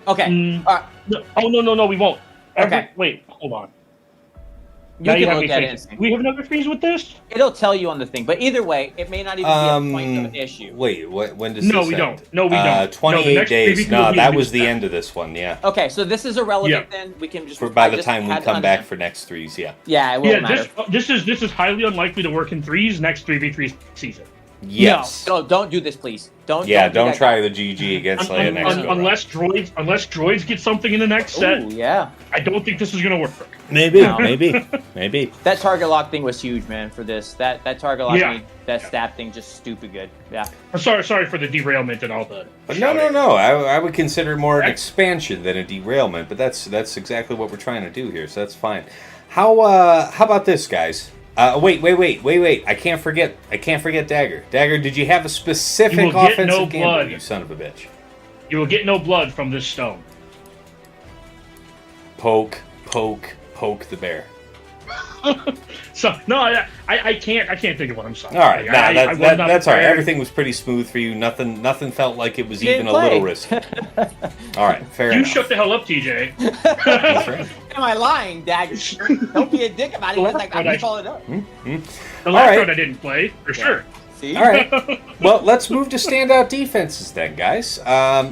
Okay. No, oh no, we won't. Okay. Wait, hold on. You Now can have look me at thinking. it. We have another threes with this? It'll tell you on the thing, but either way, it may not even be a point of issue. Wait, when does No, this we end? don't. No, we don't. No, the 28 next days. preview No, will be that a was new the set. end of this one. Yeah. Okay, so this is irrelevant. Yeah. Then we can just. For by I the just time we had to come back understand. for next threes, yeah. Yeah, it won't matter. This is highly unlikely to work in threes next 3v3 season. Yes. No, don't do this, please. Don't. Yeah, do don't that. try the GG against Leia next go. Unless droids get something in the next set, Ooh, yeah. I don't think this is going to work. Maybe, No. maybe. That target lock thing was huge, man. For this, that target lock Yeah. made that stab thing just stupid good. Yeah. I'm sorry for the derailment and all the. But shouting. no. I would consider it more an Right. expansion than a derailment. But that's exactly what we're trying to do here. So that's fine. How about this, guys? Wait! I can't forget Dagger. Dagger, did you have a specific You will get offensive no gamble? blood. You son of a bitch! You will get no blood from this stone. Poke the bear. So no, I can't think of what I'm saying. All right, Like, nah, I was not that's all right. prepared. Everything was pretty smooth for you. Nothing felt like it was You even didn't a little play. risky. All right, fair You enough. shut the hell up, TJ. That's right. Am I lying, Dagger? Don't be a dick about it. It's like I'm calling it up. The last right. round I didn't play for sure. See? All right. Well, let's move to standout defenses then, guys.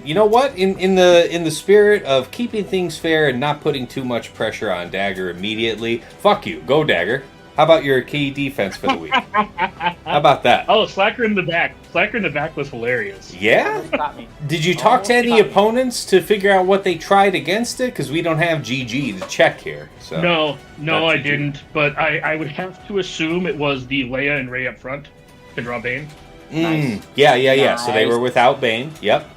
You know what? In the spirit of keeping things fair and not putting too much pressure on Dagger immediately, fuck you. Go Dagger. How about your key defense for the week? How about that? Oh, Slacker in the back. Slacker in the back was hilarious. Yeah? Got me. Did you talk to any got me. opponents to figure out what they tried against it? Because we don't have GG to check here. So No, Not I GG. didn't. But I would have to assume it was the Leia and Rey up front to draw Bane. Nice. Yeah. So they Nice. were without Bane. Yep.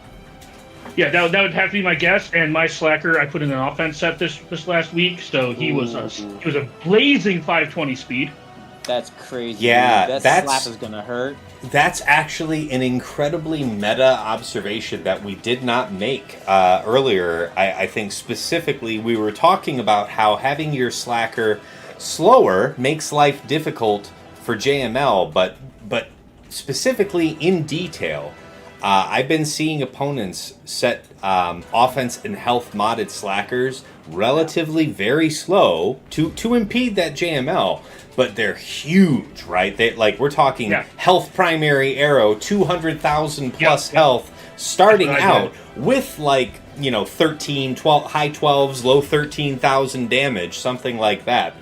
Yeah, that would have to be my guess. And my Slacker, I put in an offense set this last week, so he was a blazing 520 speed. That's crazy. Yeah, dude. That that's- slap is gonna hurt. That's actually an incredibly meta observation that we did not make earlier. I think specifically we were talking about how having your Slacker slower makes life difficult for JML, but specifically in detail, I've been seeing opponents set offense and health modded Slackers relatively very slow to impede that JML. But they're huge, right? We're talking health primary arrow, 200,000 plus health, starting That's what I out with 13, 12, high 12s, low 13,000 damage, something like that.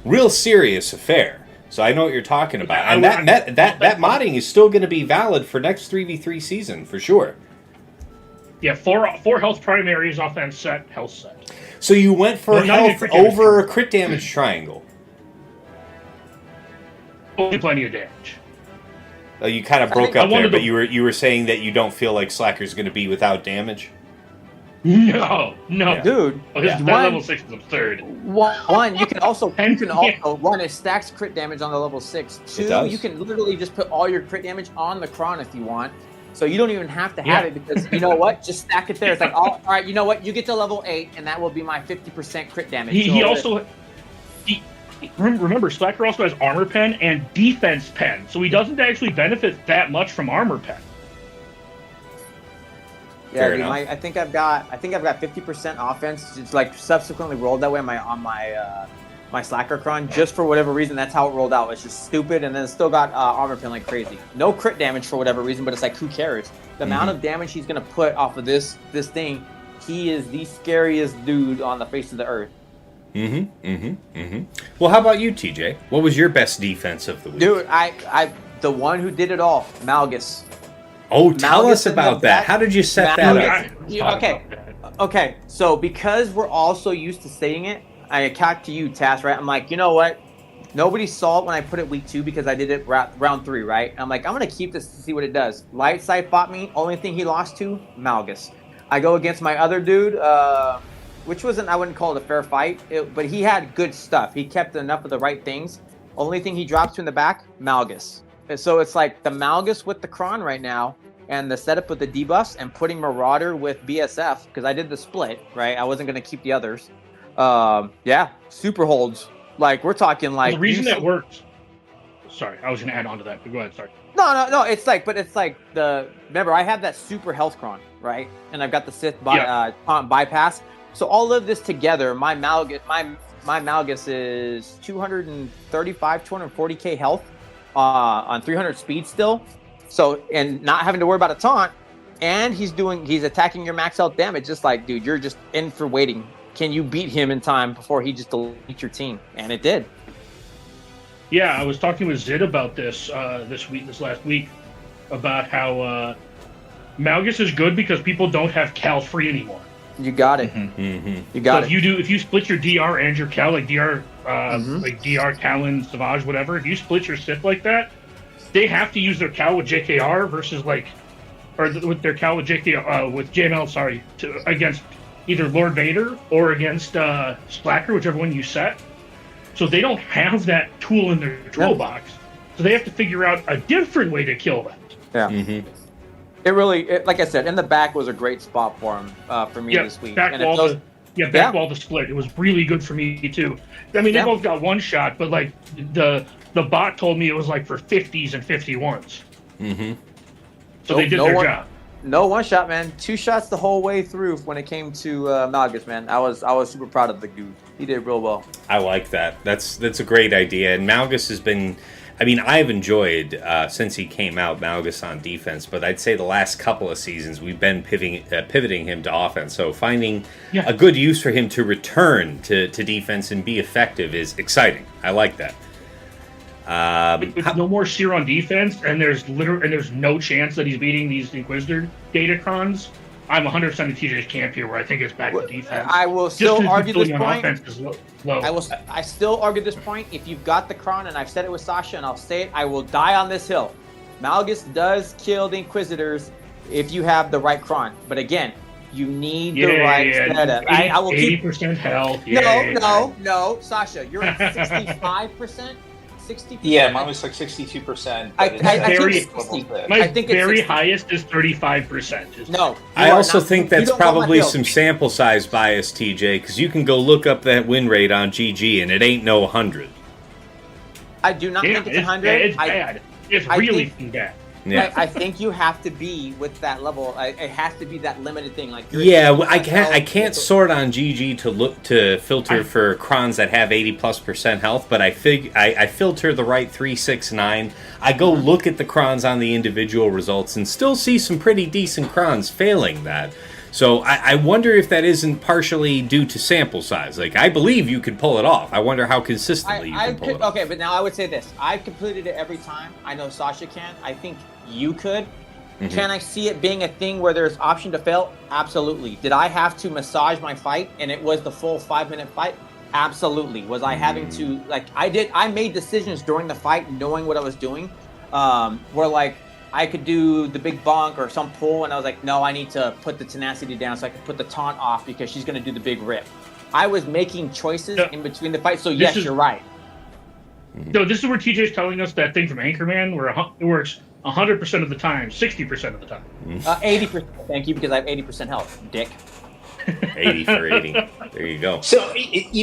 Real serious affair. So I know what you're talking about, and that modding is still going to be valid for next 3v3 season for sure. Yeah, four health primaries, offense set, health set. So you went for Well, not even health crit damage over triangle. crit damage triangle. Only plenty of damage. You kind of broke I up there, wanted but to- you were saying that you don't feel like Slacker's going to be without damage. No. Yeah. Dude, Oh, that one- level 6 is absurd. one, you can also Yeah. one, it stacks crit damage on the level 6. Two, does. you can literally just put all your crit damage on the Kron if you want. So you don't even have to have Yeah. it because you know what? Just stack it there. It's like, all right, you know what? You get to level 8, and that will be my 50% crit damage. He So also remember Slacker also has armor pen and defense pen, so he doesn't actually benefit that much from armor pen. yeah, Fair dude, enough. I think I've got 50% offense. It's like subsequently rolled that way on my Slacker Kron. Just for whatever reason, that's how it rolled out. It's just stupid, and then it's still got armor pen like crazy. No crit damage for whatever reason, but it's like, who cares? The amount of damage he's gonna put off of this thing, he is the scariest dude on the face of the earth. Well, how about you, TJ? What was your best defense of the week? Dude, I the one who did it all, Malgus. Oh, tell Malgus us in the about that. back- How did you set Malgus- that up? Yeah, okay, so because we're all so used to saying it, I talked to you, Tass, right? I'm like, you know what? Nobody saw it when I put it week 2 because I did it round 3, right? I'm like, I'm going to keep this to see what it does. Light side fought me. Only thing he lost to, Malgus. I go against my other dude, which wasn't, I wouldn't call it a fair fight, but he had good stuff. He kept enough of the right things. Only thing he drops to in the back, Malgus. And so it's like the Malgus with the Kron right now, and the setup with the debuffs and putting Marauder with BSF, because I did the split, right? I wasn't going to keep the others. Yeah, super holds. Like, we're talking like... The reason that worked... Sorry, I was going to add on to that, but go ahead, sorry. No, it's like the... Remember, I have that super health Kron, right? And I've got the Sith bypass. So all of this together, my Malgus is 235, 240k health on 300 speed still. So, and not having to worry about a taunt, and he's attacking your max health damage. Just like, dude, you're just in for waiting. Can you beat him in time before he just deletes your team? And it did. Yeah, I was talking with Zid about this this last week, about how Malgus is good because people don't have Cal free anymore. You got it. You got So it. if you split your DR and your Cal, like DR, like DR, Talon, Savage, whatever, if you split your Sith like that, they have to use their Cal with JKR versus with their Cal with JKR, with JML, sorry, against either Lord Vader or against Slacker, whichever one you set. So they don't have that tool in their toolbox. So they have to figure out a different way to kill that. Yeah. It really, like I said, in the back was a great spot for him, for me this week. And it feels- Backwall the split. It was really good for me too. I mean, they both got one shot, but like the bot told me it was like for 50s and 51s. So they did their job. No one shot, man. 2 shots the whole way through when it came to Malgus, man. I was super proud of the dude. He did real well. I like that. That's a great idea. And Malgus has been... I mean, I've enjoyed, since he came out, Malgus on defense, but I'd say the last couple of seasons we've been pivoting him to offense. So finding a good use for him to return to defense and be effective is exciting. I like that. With no more Seer on defense, and there's no chance that he's beating these Inquisitor Datacrons. I'm 100% in TJ's camp here, where I think it's back to defense. I will still argue this point. Offense is low. I still argue this point. If you've got the Kron, and I've said it with Sasha, and I'll say it, I will die on this hill. Malgus does kill the Inquisitors if you have the right Kron. But again, you need the right setup. I will keep 80% health. No, Sasha, you're at 65%. 60%. Yeah, mine was like 62%. I but think it's it's 60. My I think it's very 60. highest is 35%. No, I also think you that's don't go on my probably hill. some sample size bias, TJ, because you can go look up that win rate on GG, and it ain't no 100. I do not think it's 100. It's bad. It's I really think- bad. Yeah. I think you have to be with that level. It has to be that limited thing. Like Yeah, I can't sort on GG to filter for crons that have 80+% health, but I filter the right 3, 6, 9. I go look at the crons on the individual results and still see some pretty decent crons failing that. So I wonder if that isn't partially due to sample size. Like, I believe you could pull it off. I wonder how consistently you can pull it off. Okay, but now I would say this. I've completed it every time. I know Sasha can. I think you could. Can I see it being a thing where there's option to fail? Absolutely. Did I have to massage my fight and it was the full 5-minute fight? Absolutely. Was I having to, like, I made decisions during the fight knowing what I was doing, where, like, I could do the big bonk or some pull, and I was like, no, I need to put the tenacity down so I can put the taunt off because she's going to do the big rip. I was making choices in between the fights, so yes, you're right. No, this is where TJ's telling us that thing from Anchorman where it works 100% of the time, 60% of the time. 80%. Thank you, because I have 80% health, dick. 80 for 80. There you go. So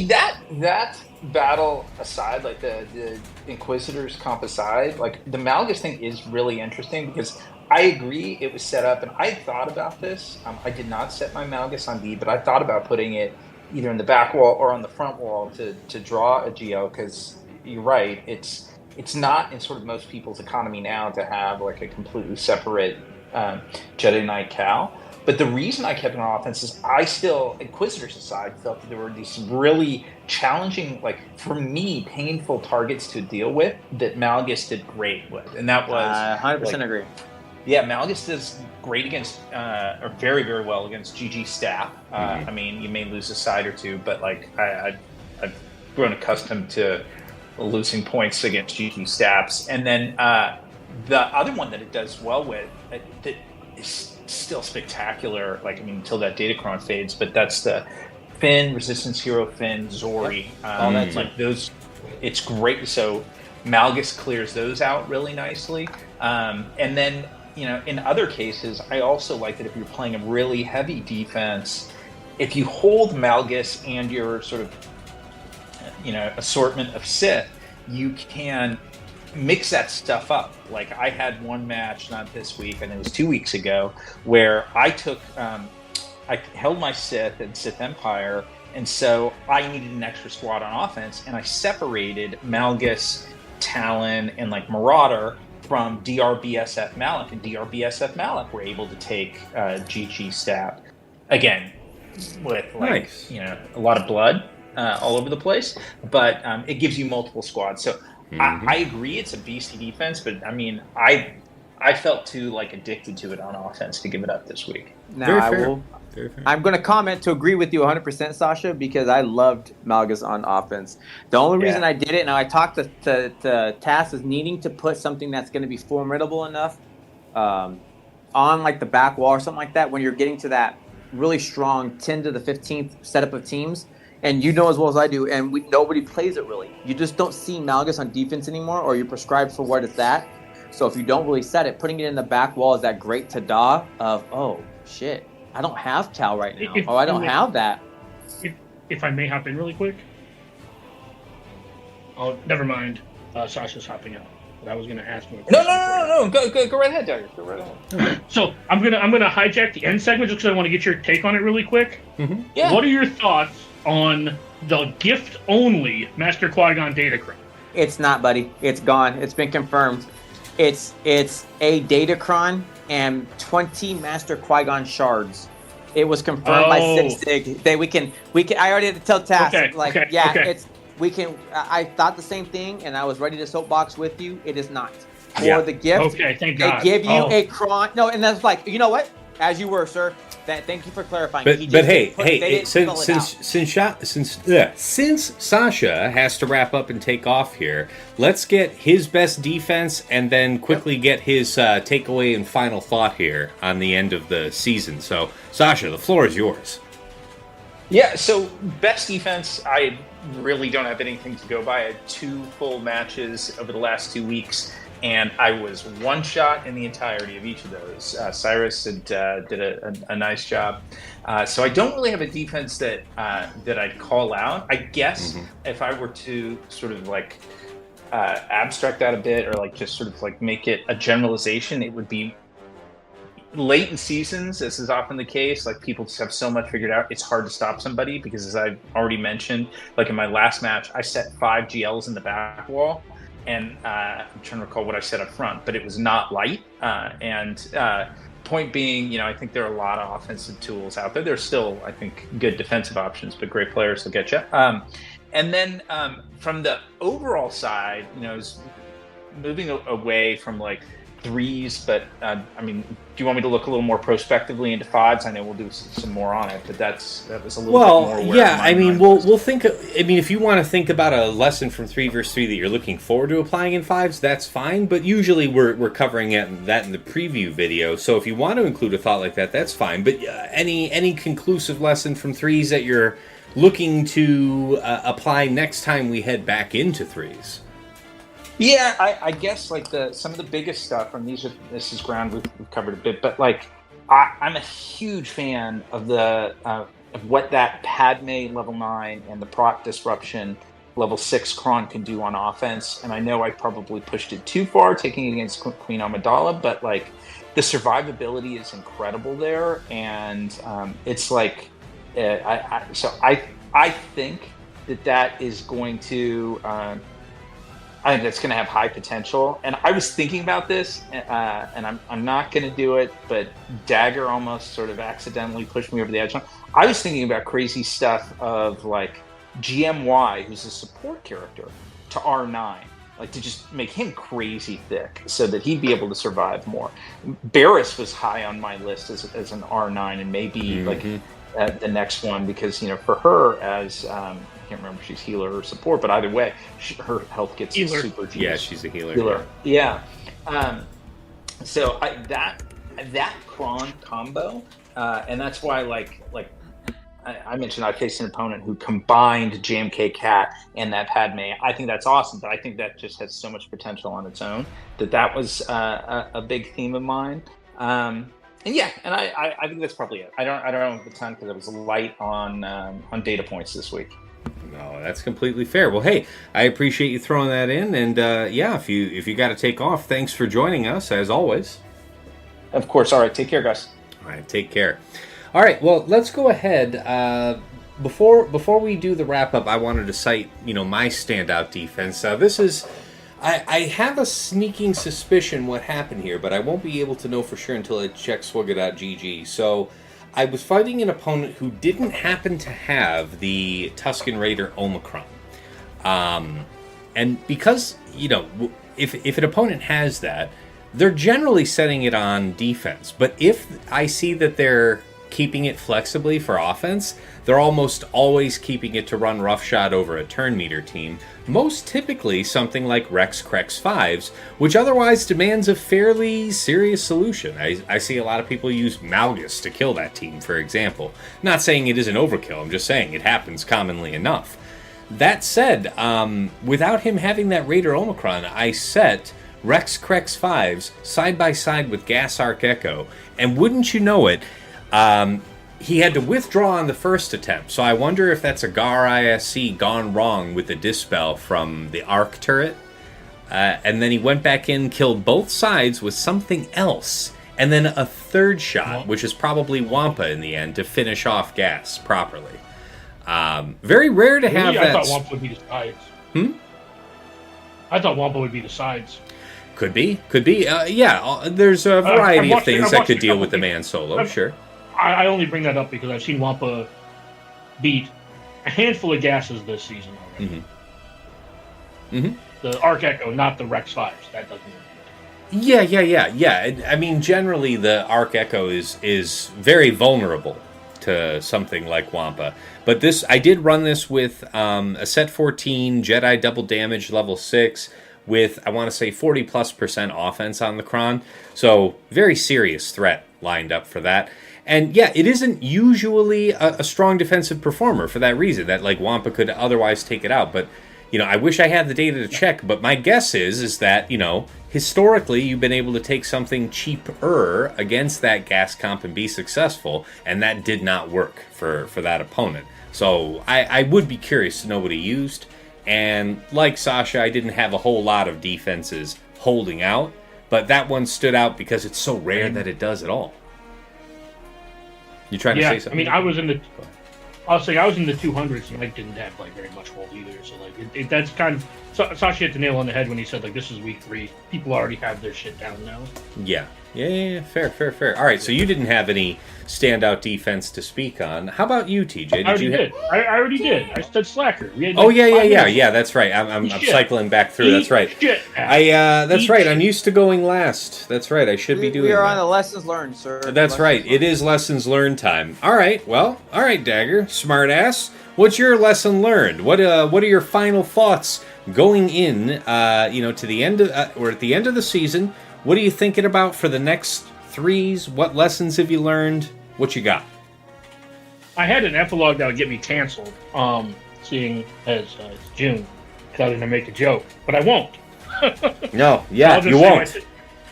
that battle aside, like the Inquisitors comp aside, like the Malgus thing is really interesting because I agree it was set up, and I thought about this. I did not set my Malgus on D, but I thought about putting it either in the back wall or on the front wall to draw a GL, because you're right, it's not in sort of most people's economy now to have like a completely separate Jedi Knight Cal. But the reason I kept it on offense is I still, Inquisitors aside, felt that there were these really challenging, like, for me, painful targets to deal with that Malgus did great with. And that was 100% agree. Yeah, Malgus does great against, or very, very well against GG Staff. I mean, you may lose a side or two, but like I've grown accustomed to losing points against GG Staffs. And then the other one that it does well with that is still spectacular, like, I mean, until that Datacron fades, but that's the Finn, Resistance Hero Finn, Zori. That's like those, it's great. So Malgus clears those out really nicely. And then, you know, in other cases, I also like that if you're playing a really heavy defense, if you hold Malgus and your sort of, you know, assortment of Sith, you can mix that stuff up. Like I had one match, not this week, and it was 2 weeks ago, where I took, I held my Sith and Sith Empire, and so I needed an extra squad on offense, and I separated Malgus, Talon, and like Marauder from DRBSF Malak, and DRBSF Malak were able to take GG Staff again with like you know, a lot of blood all over the place, but it gives you multiple squads. So I agree it's a beastly defense, but I mean, I felt too like addicted to it on offense to give it up this week. Now I'm going to comment to agree with you 100%, Sasha, because I loved Malgus on offense. The only reason I did it, and I talked to Tass, is needing to put something that's going to be formidable enough on like the back wall or something like that when you're getting to that really strong 10 to the 15th setup of teams. And you know as well as I do, and nobody plays it really. You just don't see Malgus on defense anymore, or you're prescribed for what it's at. So if you don't really set it, putting it in the back wall is that great tada of, oh, shit, I don't have Cal right now. I don't have that. If I may hop in really quick. Oh, never mind. Sasha's hopping out. But I was going to ask him a question. No. Go right ahead, Dagger. Go right ahead. So I'm gonna hijack the end segment just because I want to get your take on it really quick. Yeah. What are your thoughts on the gift-only Master Qui-Gon Datacron? It's not, buddy. It's gone. It's been confirmed. It's a Datacron and 20 Master Qui-Gon shards. It was confirmed by Sig. We can. I already had to tell Tass. We can. I thought the same thing, and I was ready to soapbox with you. It is not for the gift. Okay, thank God. They give you a cron. No, and that's like, you know what? As you were, sir. Thank you for clarifying. But hey, since Sasha has to wrap up and take off here, let's get his best defense and then quickly get his takeaway and final thought here on the end of the season. So, Sasha, the floor is yours. Yeah, so best defense, I really don't have anything to go by. I had 2 full matches over the last 2 weeks, and I was one shot in the entirety of each of those. Cyrus did a nice job. So I don't really have a defense that I'd call out. I guess if I were to sort of like abstract that a bit, or like just sort of like make it a generalization, it would be late in seasons. This is often the case. Like people just have so much figured out. It's hard to stop somebody because, as I've already mentioned, like in my last match, I set 5 GLs in the back wall. And I'm trying to recall what I said up front, but it was not light. Point being, you know, I think there are a lot of offensive tools out there. There's still, I think, good defensive options, but great players will get you. And then from the overall side, you know, is moving away from like threes, but I mean, do you want me to look a little more prospectively into fives? I know we'll do some more on it, but that was a little bit more. Yeah, I mean, we'll think. I mean, if you want to think about a lesson from 3 versus 3 that you're looking forward to applying in fives, that's fine. But usually we're covering that in the preview video. So if you want to include a thought like that, that's fine. But any conclusive lesson from threes that you're looking to apply next time we head back into threes? Yeah, I guess like some of the biggest stuff, and this is ground we've covered a bit, but like I'm a huge fan of of what that Padme level 9 and the proc disruption level 6 Kron can do on offense. And I know I probably pushed it too far, taking it against Queen Amidala, but like the survivability is incredible there, and it's like I think that is going to. I think that's going to have high potential. And I was thinking about this, and I'm not going to do it, but Dagger almost sort of accidentally pushed me over the edge. I was thinking about crazy stuff of like GMY, who's a support character, to R9, like to just make him crazy thick so that he'd be able to survive more. Barris was high on my list as an R9, and maybe like the next one, because, you know, for her as I can't remember if she's healer or support, but either way, her health gets healer. super juiced. Yeah, she's a healer. Yeah. So that Kron combo, and that's why like I mentioned, I faced an opponent who combined JMK Cat and that Padme. I think that's awesome, but I think that just has so much potential on its own that was a big theme of mine. And yeah, and I think that's probably it. I don't have the time because I was light on data points this week. No, that's completely fair. Well, hey, I appreciate you throwing that in, and yeah, if you got to take off, thanks for joining us as always. Of course. All right, take care, guys. All right, take care. All right, well, let's go ahead. Before we do the wrap up, I wanted to cite my standout defense. This is. I have a sneaking suspicion what happened here, but I won't be able to know for sure until I check Swugga.gg. So I was fighting an opponent who didn't happen to have the Tusken Raider Omicron. And because, if an opponent has that, they're generally setting it on defense. But if I see that they're keeping it flexibly for offense, they're almost always keeping it to run roughshod over a turn meter team, most typically something like Rex Crex 5s, which otherwise demands a fairly serious solution. I see a lot of people use Malgus to kill that team, for example. Not saying it isn't overkill, I'm just saying it happens commonly enough. That said, without him having that Raider Omicron, I set Rex Crex 5s side by side with Gas Arc Echo, and wouldn't you know it, he had to withdraw on the first attempt, so I wonder if that's a GAR ISC gone wrong with the Dispel from the Arc turret. And then he went back in, killed both sides with something else, and then a third shot, which is probably Wampa in the end, to finish off Gas properly. Very rare to have that. I thought Wampa would be the sides. I thought Wampa would be the sides. Could be. Yeah, there's a variety of things that could deal with the man solo, sure. I only bring that up because I've seen Wampa beat a handful of gases this season already. The Arc Echo, not the Rex 5s. That doesn't. Yeah. I mean, generally the Arc Echo is very vulnerable to something like Wampa. But this, I did run this with a set 14 Jedi double damage level 6 with, I want to say, 40+% offense on the Kron. So very serious threat lined up for that. And yeah, it isn't usually a strong defensive performer for that reason, that like Wampa could otherwise take it out. But, I wish I had the data to check, but my guess is that, historically you've been able to take something cheaper against that gas comp and be successful, and that did not work for that opponent. So I would be curious to know what he used. And like Sasha, I didn't have a whole lot of defenses holding out, but that one stood out because it's so rare that it does at all. You trying to say something? I mean, I was in the 200s, and I didn't have like very much hold either. So like, that's kind of Sasha hit the nail on the head when he said like this is week 3. People already have their shit down now. Yeah. Yeah. Fair. All right, so you didn't have any standout defense to speak on. How about you, TJ? I already did. I said slacker. We had Oh like 5 minutes. yeah. That's right. I'm Shit. cycling back through. That's right. Shit. That's Eat right. shit. I'm used to going last. That's right. I should be doing. We are that. on the lessons learned, sir. That's right. It is lessons learned time. All right. Well, all right, Dagger, smart ass. What's your lesson learned? What are your final thoughts going in? To the end of we're at the end of the season. What are you thinking about for the next threes? What lessons have you learned? What you got? I had an epilogue that would get me canceled, seeing as it's June, because I was going to make a joke, but I won't. No, yeah, I'll just you say won't.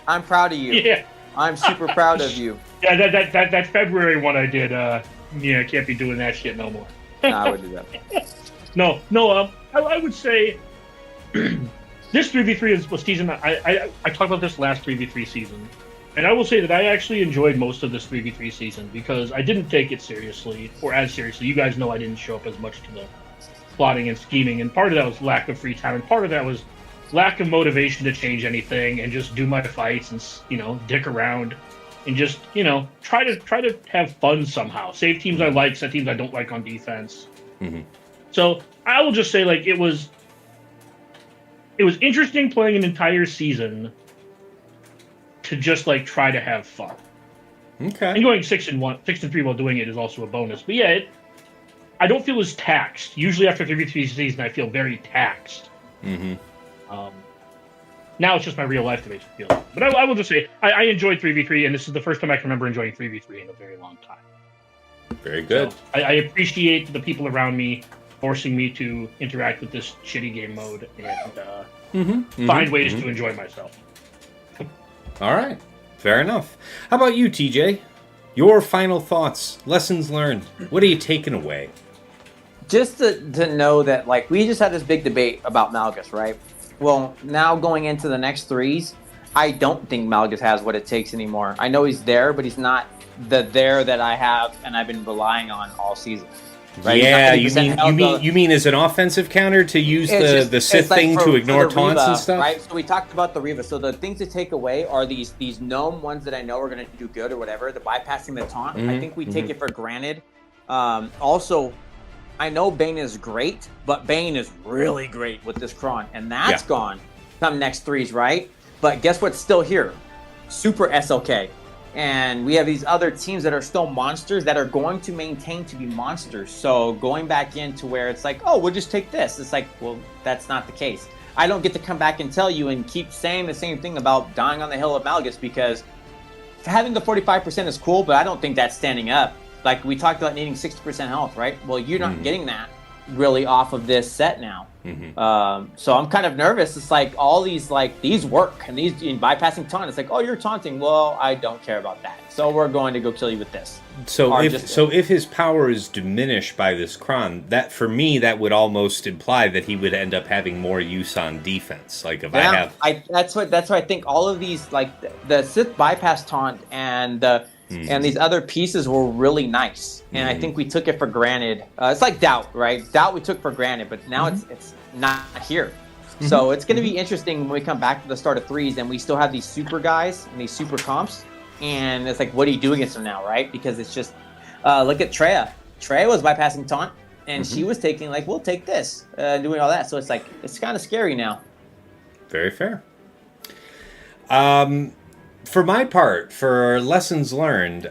I'm proud of you. Yeah, I'm super proud of you. yeah. That February one I did. I can't be doing that shit no more. Nah, I would do that. No. I would say this 3v3 was season. I talked about this last 3v3 season, and I will say that I actually enjoyed most of this 3v3 season because I didn't take it seriously, or as seriously. You guys know I didn't show up as much to the plotting and scheming, and part of that was lack of free time, and part of that was lack of motivation to change anything and just do my fights and dick around and just try to have fun somehow. Save teams I like, set teams I don't like on defense. Mm-hmm. So I will just say it was interesting playing an entire season to just try to have fun. Okay. And going 6-3 while doing it is also a bonus. But yeah, I don't feel as taxed. Usually after 3v3 season, I feel very taxed. Mm-hmm. Now it's just my real life that makes me feel. But I will just say I enjoyed 3v3, and this is the first time I can remember enjoying 3v3 in a very long time. Very good. So I appreciate the people around me forcing me to interact with this shitty game mode and find ways to enjoy myself. All right. Fair enough. How about you, TJ? Your final thoughts, lessons learned. What are you taking away? Just to know that, we just had this big debate about Malgus, right? Well, now going into the next threes, I don't think Malgus has what it takes anymore. I know he's there, but he's not the there that I have and I've been relying on all season. Right? Yeah, you mean as an offensive counter to use the Sith thing to ignore taunts and stuff? Right? So we talked about the Reva. So the things to take away are these gnome ones that I know are going to do good or whatever. The bypassing the taunt. I think we take it for granted. Also, I know Bane is great, but Bane is really great with this Kron, and that's gone come next threes, right? But guess what's still here? Super SLK. And we have these other teams that are still monsters that are going to maintain to be monsters. So going back into where it's we'll just take this. It's well, that's not the case. I don't get to come back and tell you and keep saying the same thing about dying on the hill of Malgus, because having the 45% is cool, but I don't think that's standing up. We talked about needing 60% health, right? Well, you're not getting that really off of this set now. So I'm kind of nervous. It's all these these work, and these in bypassing taunt. It's you're taunting. Well, I don't care about that. So we're going to go kill you with this. So if his power is diminished by this Kron, that for me that would almost imply that he would end up having more use on defense. That's what I think. All of these the Sith bypass taunt and and these other pieces were really nice, and I think we took it for granted. It's like Doubt, right? Doubt we took for granted, but now it's not here. So it's going to be interesting when we come back to the start of threes and we still have these super guys and these super comps, and it's what do you do against them now, right? Because it's just look at Treya. Treya was bypassing taunt, and she was taking we'll take this, doing all that. So it's it's kind of scary now. Very fair. For my part, for lessons learned,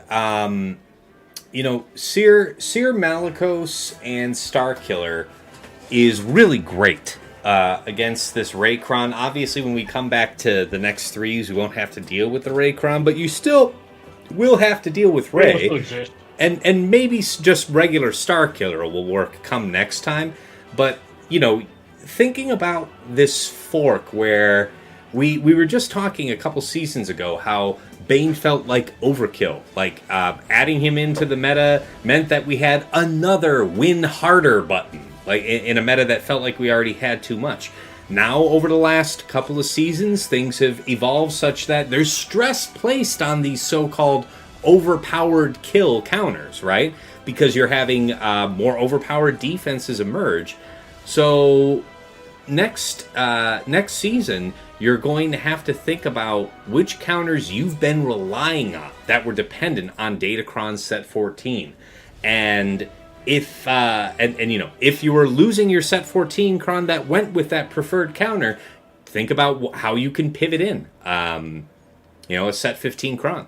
Seer Malicos and Starkiller is really great against this Raycron. Obviously, when we come back to the next threes, we won't have to deal with the Raycron, but you still will have to deal with Ray. And maybe just regular Starkiller will work come next time. But, thinking about this fork where we were just talking a couple seasons ago how Bane felt like overkill. Adding him into the meta meant that we had another win harder button. In a meta that felt like we already had too much. Now, over the last couple of seasons, things have evolved such that there's stress placed on these so-called overpowered kill counters, right? Because you're having more overpowered defenses emerge. So, next season, you're going to have to think about which counters you've been relying on that were dependent on Datacron set 14, and if if you were losing your set 14 cron that went with that preferred counter, think about how you can pivot in, a set 15 cron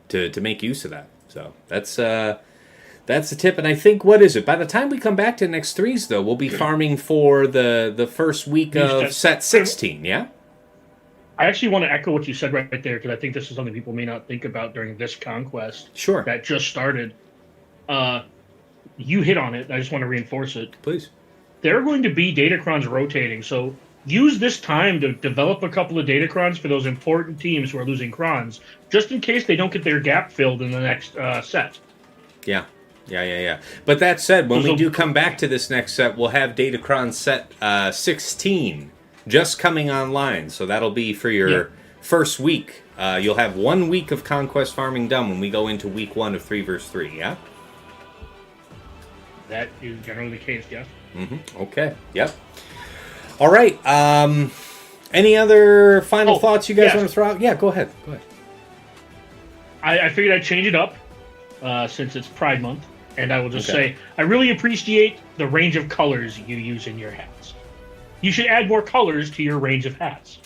to make use of that. So that's the tip. And I think, what is it? By the time we come back to next threes, though, we'll be farming for the first week of set 16. Yeah. I actually want to echo what you said right there, because I think this is something people may not think about during this conquest. Sure. That just started. You hit on it. I just want to reinforce it. Please. There are going to be datacrons rotating, so use this time to develop a couple of datacrons for those important teams who are losing crons, just in case they don't get their gap filled in the next set. Yeah. But that said, when we do come back to this next set, we'll have Datacron set 16 just coming online. So that'll be for your first week. You'll have 1 week of conquest farming done when we go into week 1 of 3 vs 3, yeah? That is generally the case, yes. Mm-hmm. Okay, yep. All right. Any other final thoughts you guys want to throw out? Yeah, go ahead. I figured I'd change it up since it's Pride Month. And I will just say, I really appreciate the range of colors you use in your hats. You should add more colors to your range of hats.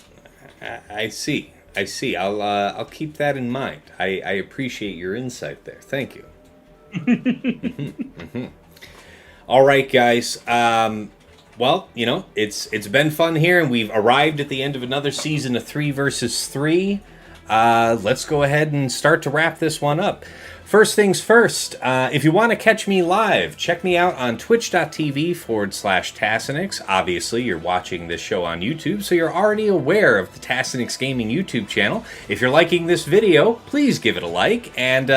I see. I'll keep that in mind. I appreciate your insight there. Thank you. All right, guys. Well, it's been fun here, and we've arrived at the end of another season of 3 vs 3. Let's go ahead and start to wrap this one up. First things first, if you want to catch me live, check me out on twitch.tv/Tassinix. Obviously, you're watching this show on YouTube, so you're already aware of the Tassinix Gaming YouTube channel. If you're liking this video, please give it a like, and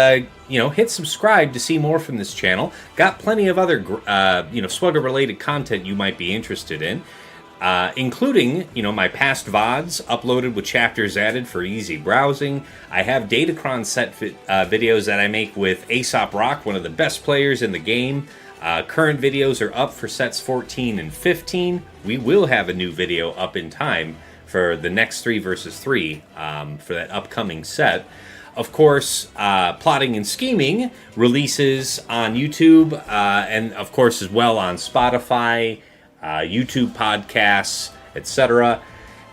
hit subscribe to see more from this channel. Got plenty of other Swugger-related content you might be interested in. Including, my past VODs uploaded with chapters added for easy browsing. I have Datacron set videos that I make with Aesop Rock, one of the best players in the game. Current videos are up for sets 14 and 15. We will have a new video up in time for the next 3 vs 3 for that upcoming set. Of course, Plotting and Scheming releases on YouTube and, of course, as well on Spotify, YouTube podcasts, etc.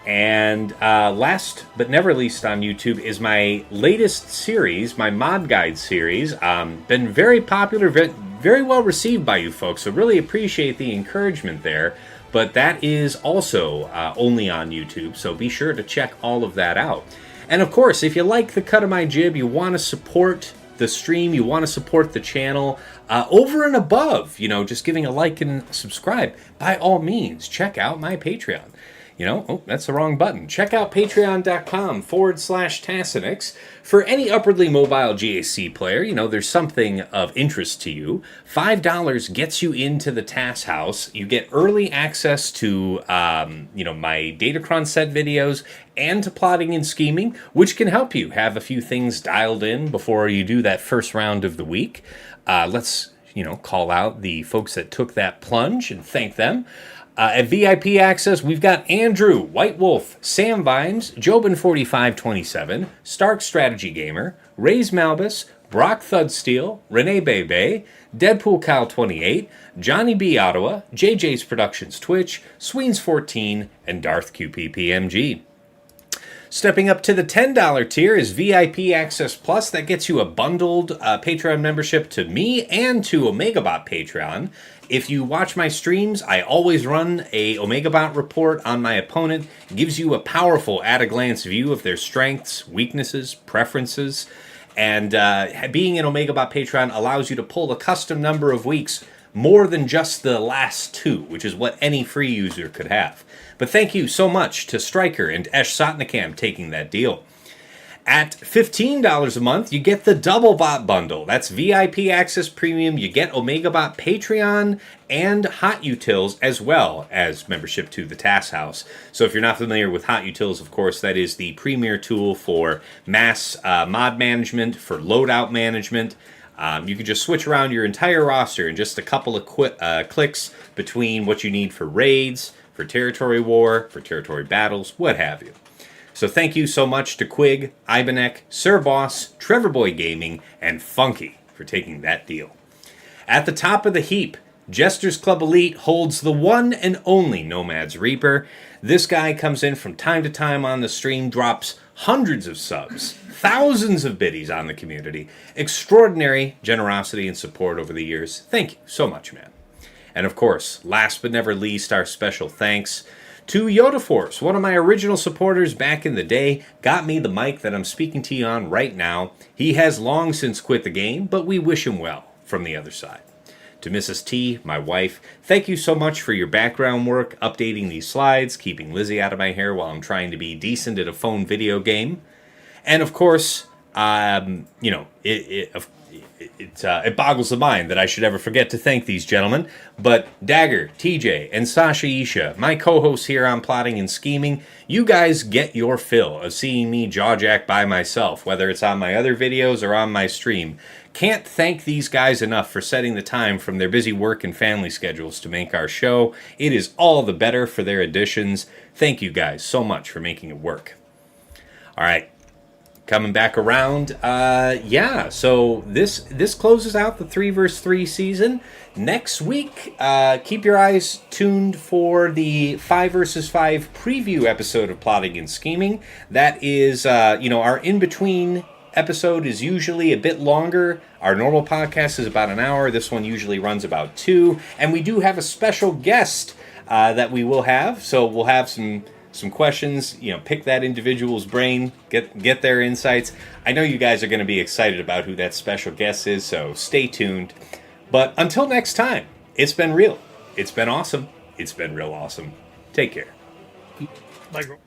And last but never least on YouTube is my latest series, my Mod Guide series. Been very popular, very well received by you folks, so really appreciate the encouragement there. But that is also only on YouTube, so be sure to check all of that out. And of course, if you like the cut of my jib, you want to support the stream, you want to support the channel, over and above, just giving a like and subscribe, by all means, check out my Patreon. That's the wrong button. Check out patreon.com/Tassinix. For any upwardly mobile GAC player, there's something of interest to you. $5 gets you into the TAS house. You get early access to, my Datacron set videos and to Plotting and Scheming, which can help you have a few things dialed in before you do that first round of the week. Let's, call out the folks that took that plunge and thank them. At VIP Access, we've got Andrew, White Wolf, Sam Vimes, Jobin4527, Stark Strategy Gamer, Rays Malbus, Brock Thudsteel, Renee Bebe, Deadpool Kyle28, Johnny B. Ottawa, JJ's Productions Twitch, Sweens14, and Darth QPPMG. Stepping up to the $10 tier is VIP Access Plus. That gets you a bundled Patreon membership to me and to OmegaBot Patreon. If you watch my streams, I always run a OmegaBot report on my opponent. It gives you a powerful at-a-glance view of their strengths, weaknesses, preferences. And being an OmegaBot Patreon allows you to pull a custom number of weeks, more than just the last 2, which is what any free user could have. But thank you so much to Stryker and Esh Sotnikam taking that deal. At $15 a month, you get the Double Bot Bundle. That's VIP Access Premium. You get OmegaBot Patreon and Hot Utils, as well as membership to the TAS House. So if you're not familiar with Hot Utils, of course, that is the premier tool for mass mod management, for loadout management. You can just switch around your entire roster in just a couple of clicks between what you need for raids, for territory war, for territory battles, what have you. So thank you so much to Quig, Ibanek, Sir Boss, Trevor Boy Gaming, and Funky for taking that deal. At the top of the heap, Jester's Club Elite holds the one and only Nomad's Reaper. This guy comes in from time to time on the stream, drops hundreds of subs, thousands of biddies on the community. Extraordinary generosity and support over the years. Thank you so much, man. And of course, last but never least, our special thanks to Yoda Force, one of my original supporters back in the day, got me the mic that I'm speaking to you on right now. He has long since quit the game, but we wish him well from the other side. To Mrs. T, my wife, thank you so much for your background work, updating these slides, keeping Lizzie out of my hair while I'm trying to be decent at a phone video game. And of course, it boggles the mind that I should ever forget to thank these gentlemen, but Dagger, TJ, and Sasha Isha, my co-hosts here on Plotting and Scheming, you guys get your fill of seeing me jawjack by myself, whether it's on my other videos or on my stream. Can't thank these guys enough for setting the time from their busy work and family schedules to make our show. It is all the better for their additions. Thank you guys so much for making it work. All right. Coming back around, so this closes out the 3 vs 3 season. Next week, keep your eyes tuned for the 5 vs 5 preview episode of Plotting and Scheming. That is, our in-between episode is usually a bit longer. Our normal podcast is about an hour. This one usually runs about 2. And we do have a special guest that we will have, so we'll have some questions, pick that individual's brain, get their insights. I know you guys are going to be excited about who that special guest is, so stay tuned. But until next time, it's been real. It's been awesome. It's been real awesome. Take care. Bye, girl.